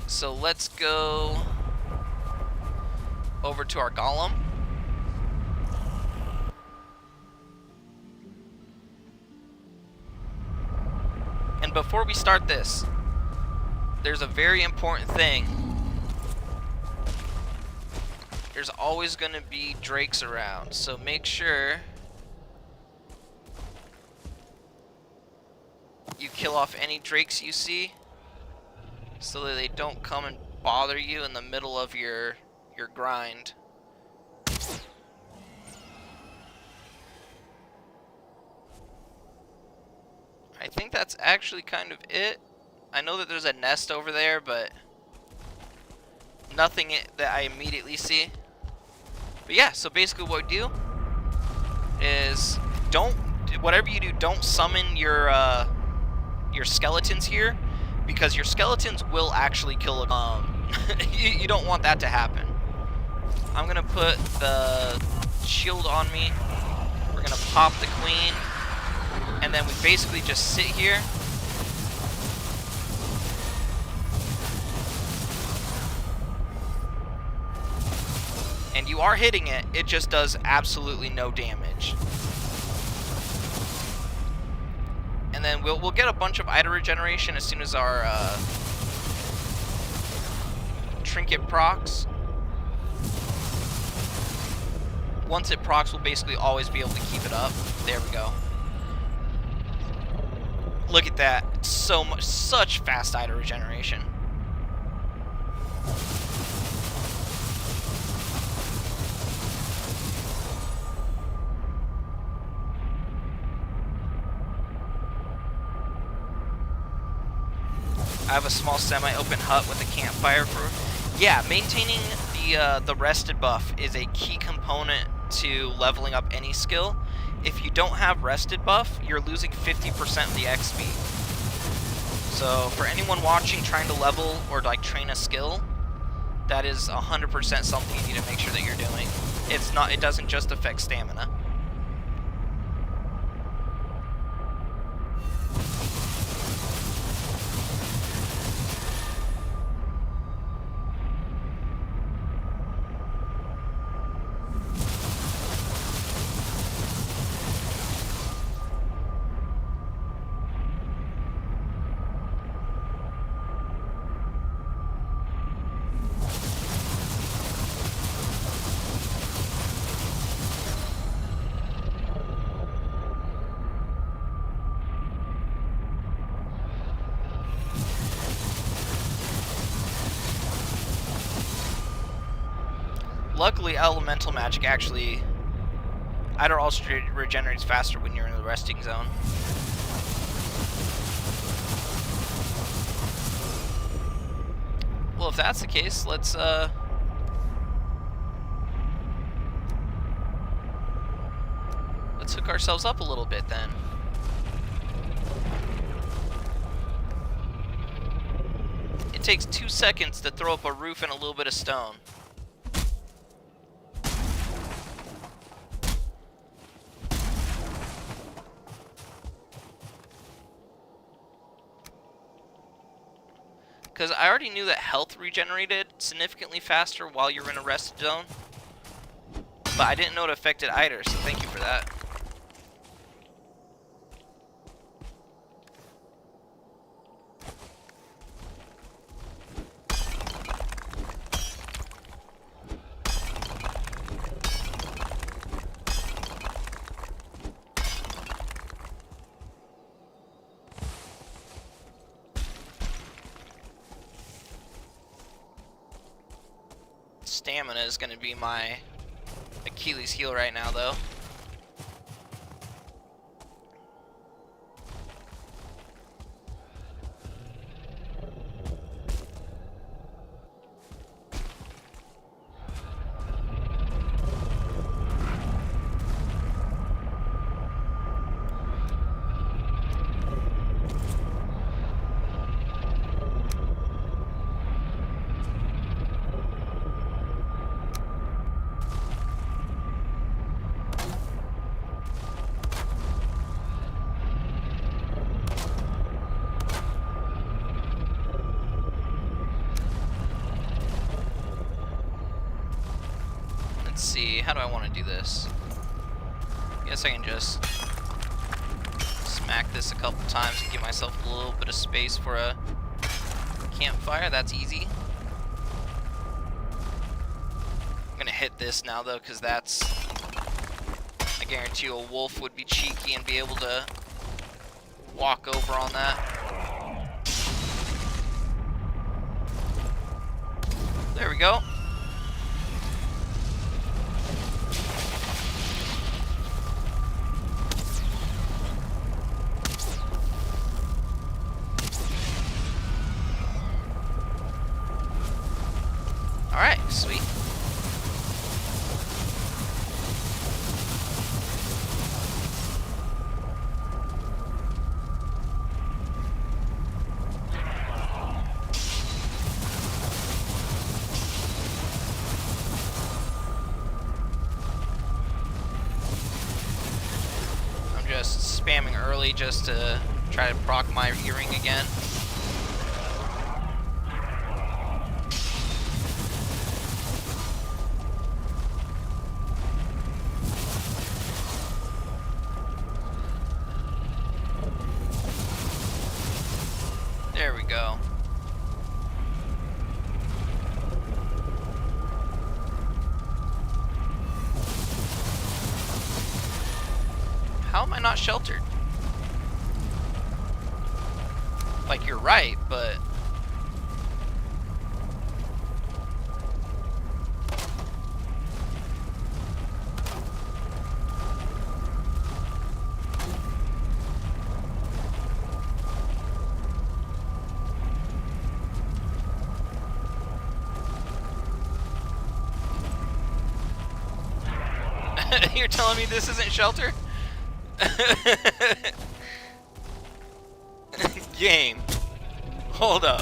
So let's go over to our golem. And before we start this, there's a very important thing. There's always going to be drakes around, so make sure you kill off any drakes you see, so that they don't come and bother you in the middle of your grind. I think that's actually kind of it. I know that there's a nest over there, but nothing that I immediately see. But yeah, so basically what we do is whatever you do, don't summon your skeletons here, because your skeletons will actually kill a you don't want that to happen. I'm gonna put the shield on me. We're gonna pop the queen, and then we basically just sit here. And you are hitting it, it just does absolutely no damage. And then we'll get a bunch of item regeneration as soon as our trinket procs. Once it procs, we'll basically always be able to keep it up. There we go. Look at that. So much, such fast item regeneration. I have a small semi-open hut with a campfire for... Yeah, maintaining the rested buff is a key component to leveling up any skill. If you don't have rested buff, you're losing 50% of the XP. So for anyone watching trying to level or like train a skill, that is 100% something you need to make sure that you're doing. It doesn't just affect stamina. Luckily, elemental magic actually either also regenerates faster when you're in the resting zone. Well, if that's the case, let's hook ourselves up a little bit then. It takes 2 seconds to throw up a roof and a little bit of stone. Because I already knew that health regenerated significantly faster while you're in a rest zone, but I didn't know it affected either, so thank you for that. Stamina is going to be my Achilles heel right now, though. Let's see, how do I want to do this? I guess I can just smack this a couple times and give myself a little bit of space for a campfire. That's easy. I'm gonna hit this now though, because that's, I guarantee you a wolf would be cheeky and be able to walk over on that. There we go. Alright, sweet. I'm just spamming early just to try to proc my earring again. There we go. How am I not sheltered? Like, you're right, but... You're telling me this isn't shelter? Game. Hold up.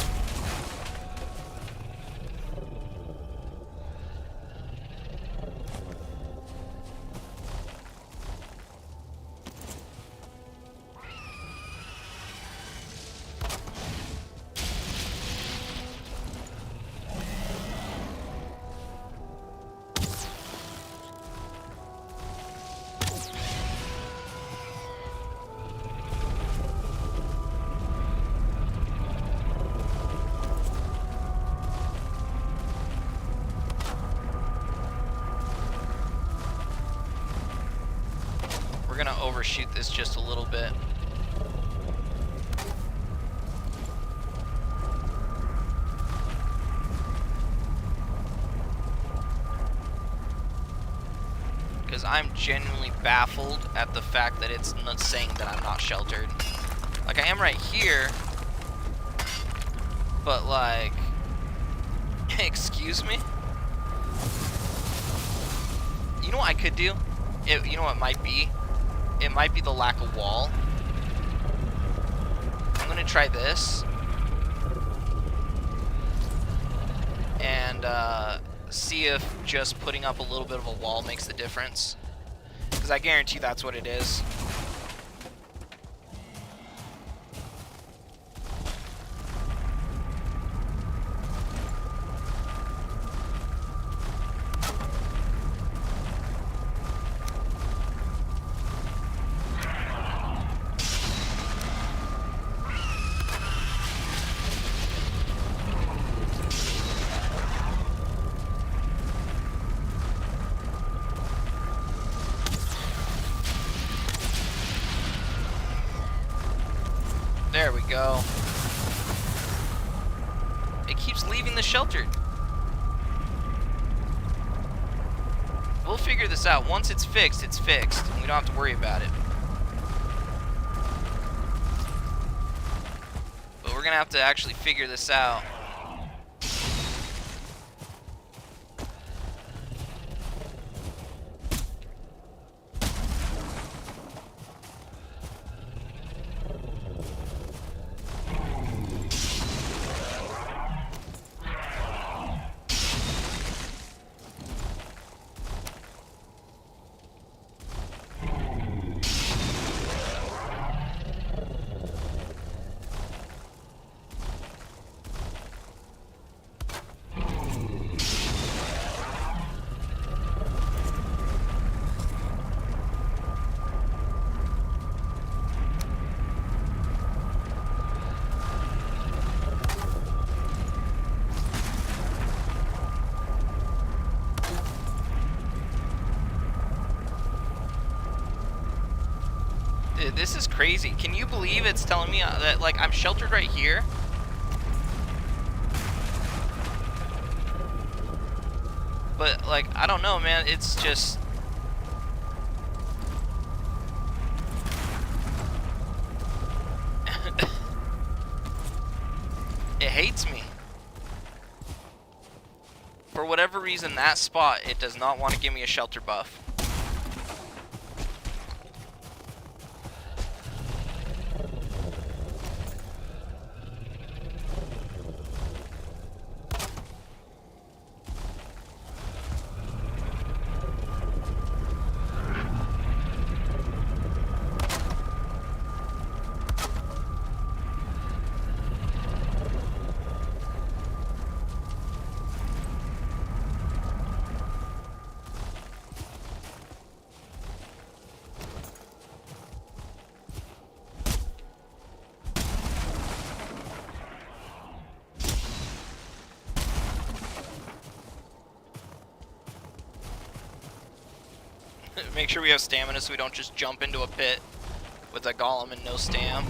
We're gonna overshoot this just a little bit. Because I'm genuinely baffled at the fact that it's not saying that I'm not sheltered. Like, I am right here, but like, excuse me? You know what I could do? You know what it might be? It might be the lack of wall. I'm gonna try this. And see if just putting up a little bit of a wall makes the difference. Because I guarantee that's what it is. There we go. It keeps leaving the shelter. We'll figure this out. Once it's fixed, it's fixed. We don't have to worry about it. But we're gonna have to actually figure this out. Dude, this is crazy. Can you believe it's telling me that, like, I'm sheltered right here? But, like, I don't know, man. It's just... it hates me. For whatever reason, that spot, it does not want to give me a shelter buff. Make sure we have stamina so we don't just jump into a pit with a golem and no stam.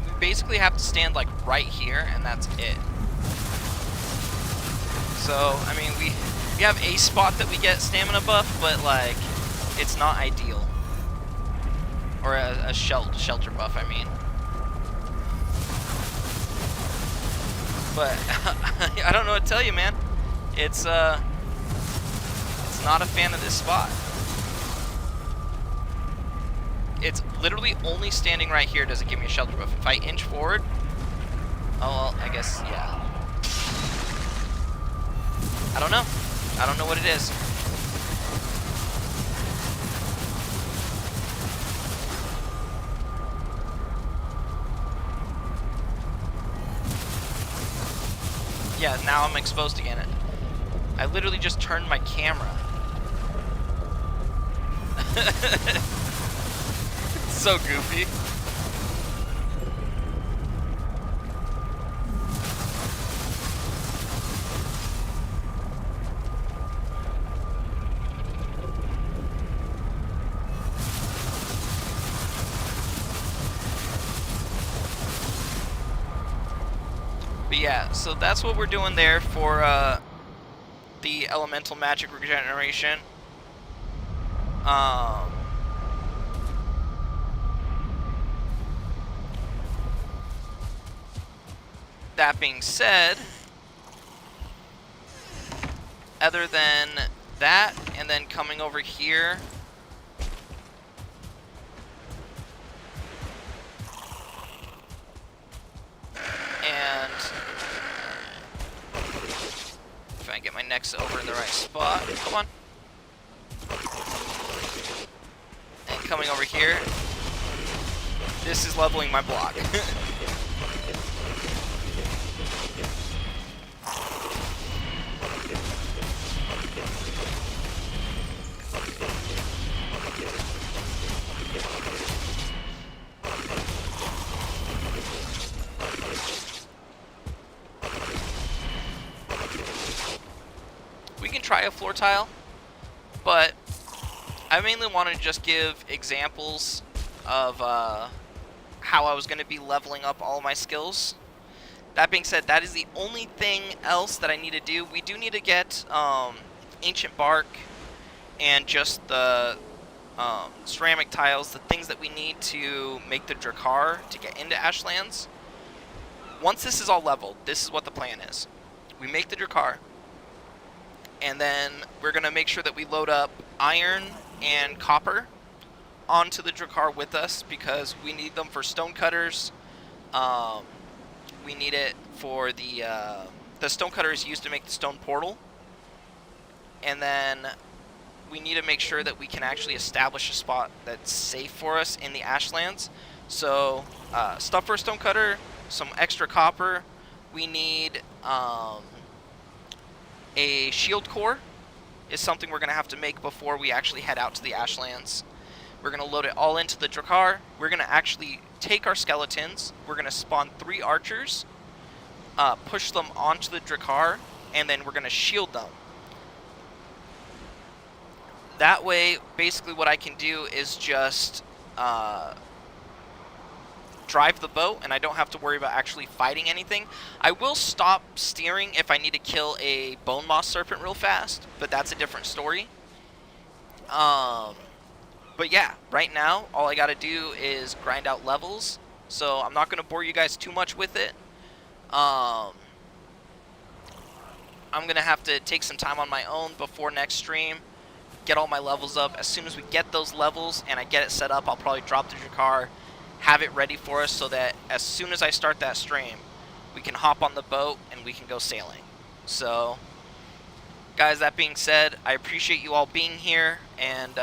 We basically have to stand like right here, and that's it. So, I mean, we have a spot that we get stamina buff, but, like, it's not ideal. Or a shelter buff, I mean. But, I don't know what to tell you, man. It's not a fan of this spot. It's literally only standing right here does it give me a shelter buff. If I inch forward, oh, well, I guess, yeah. I don't know. I don't know what it is. Yeah, now I'm exposed again. I literally just turned my camera. It's so goofy. But yeah, so that's what we're doing there for the elemental magic regeneration. That being said, other than that, and then coming over here, and if I get my necks over in the right spot, come on, and coming over here, this is leveling my block. We can try a floor tile, but I mainly want to just give examples of how I was going to be leveling up all my skills. That being said, that is the only thing else that I need to do. We do need to get ancient bark and just the ceramic tiles, the things that we need to make the Drakkar to get into Ashlands. Once this is all leveled, this is what the plan is. We make the Drakkar, and then we're going to make sure that we load up iron and copper onto the Drakkar with us, because we need them for stone cutters. We need it for the stone cutter is used to make the stone portal, and then we need to make sure that we can actually establish a spot that's safe for us in the Ashlands. So stuff for a stone cutter, some extra copper. We need a shield core is something we're going to have to make before we actually head out to the Ashlands. We're going to load it all into the Drakkar. We're going to actually take our skeletons. We're going to spawn 3 archers, push them onto the Drakkar, and then we're going to shield them. That way, basically what I can do is just drive the boat, and I don't have to worry about actually fighting anything. I will stop steering if I need to kill a bone moss serpent real fast, but that's a different story. But yeah, right now, all I gotta do is grind out levels, so I'm not gonna bore you guys too much with it. I'm gonna have to take some time on my own before next stream, get all my levels up. As soon as we get those levels and I get it set up, I'll probably drop the Drakkar, have it ready for us, so that as soon as I start that stream, we can hop on the boat and we can go sailing. So, guys, that being said, I appreciate you all being here and,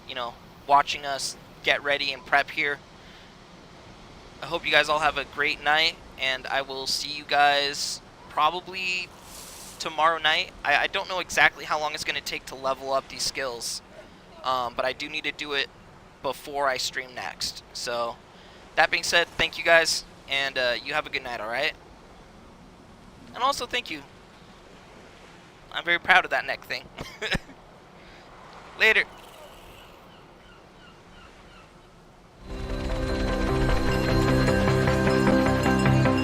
you know, watching us get ready and prep here. I hope you guys all have a great night, and I will see you guys probably tomorrow night. I don't know exactly how long it's going to take to level up these skills, but I do need to do it before I stream next. So, that being said, thank you guys, and you have a good night, alright? And also, thank you. I'm very proud of that neck thing. Later.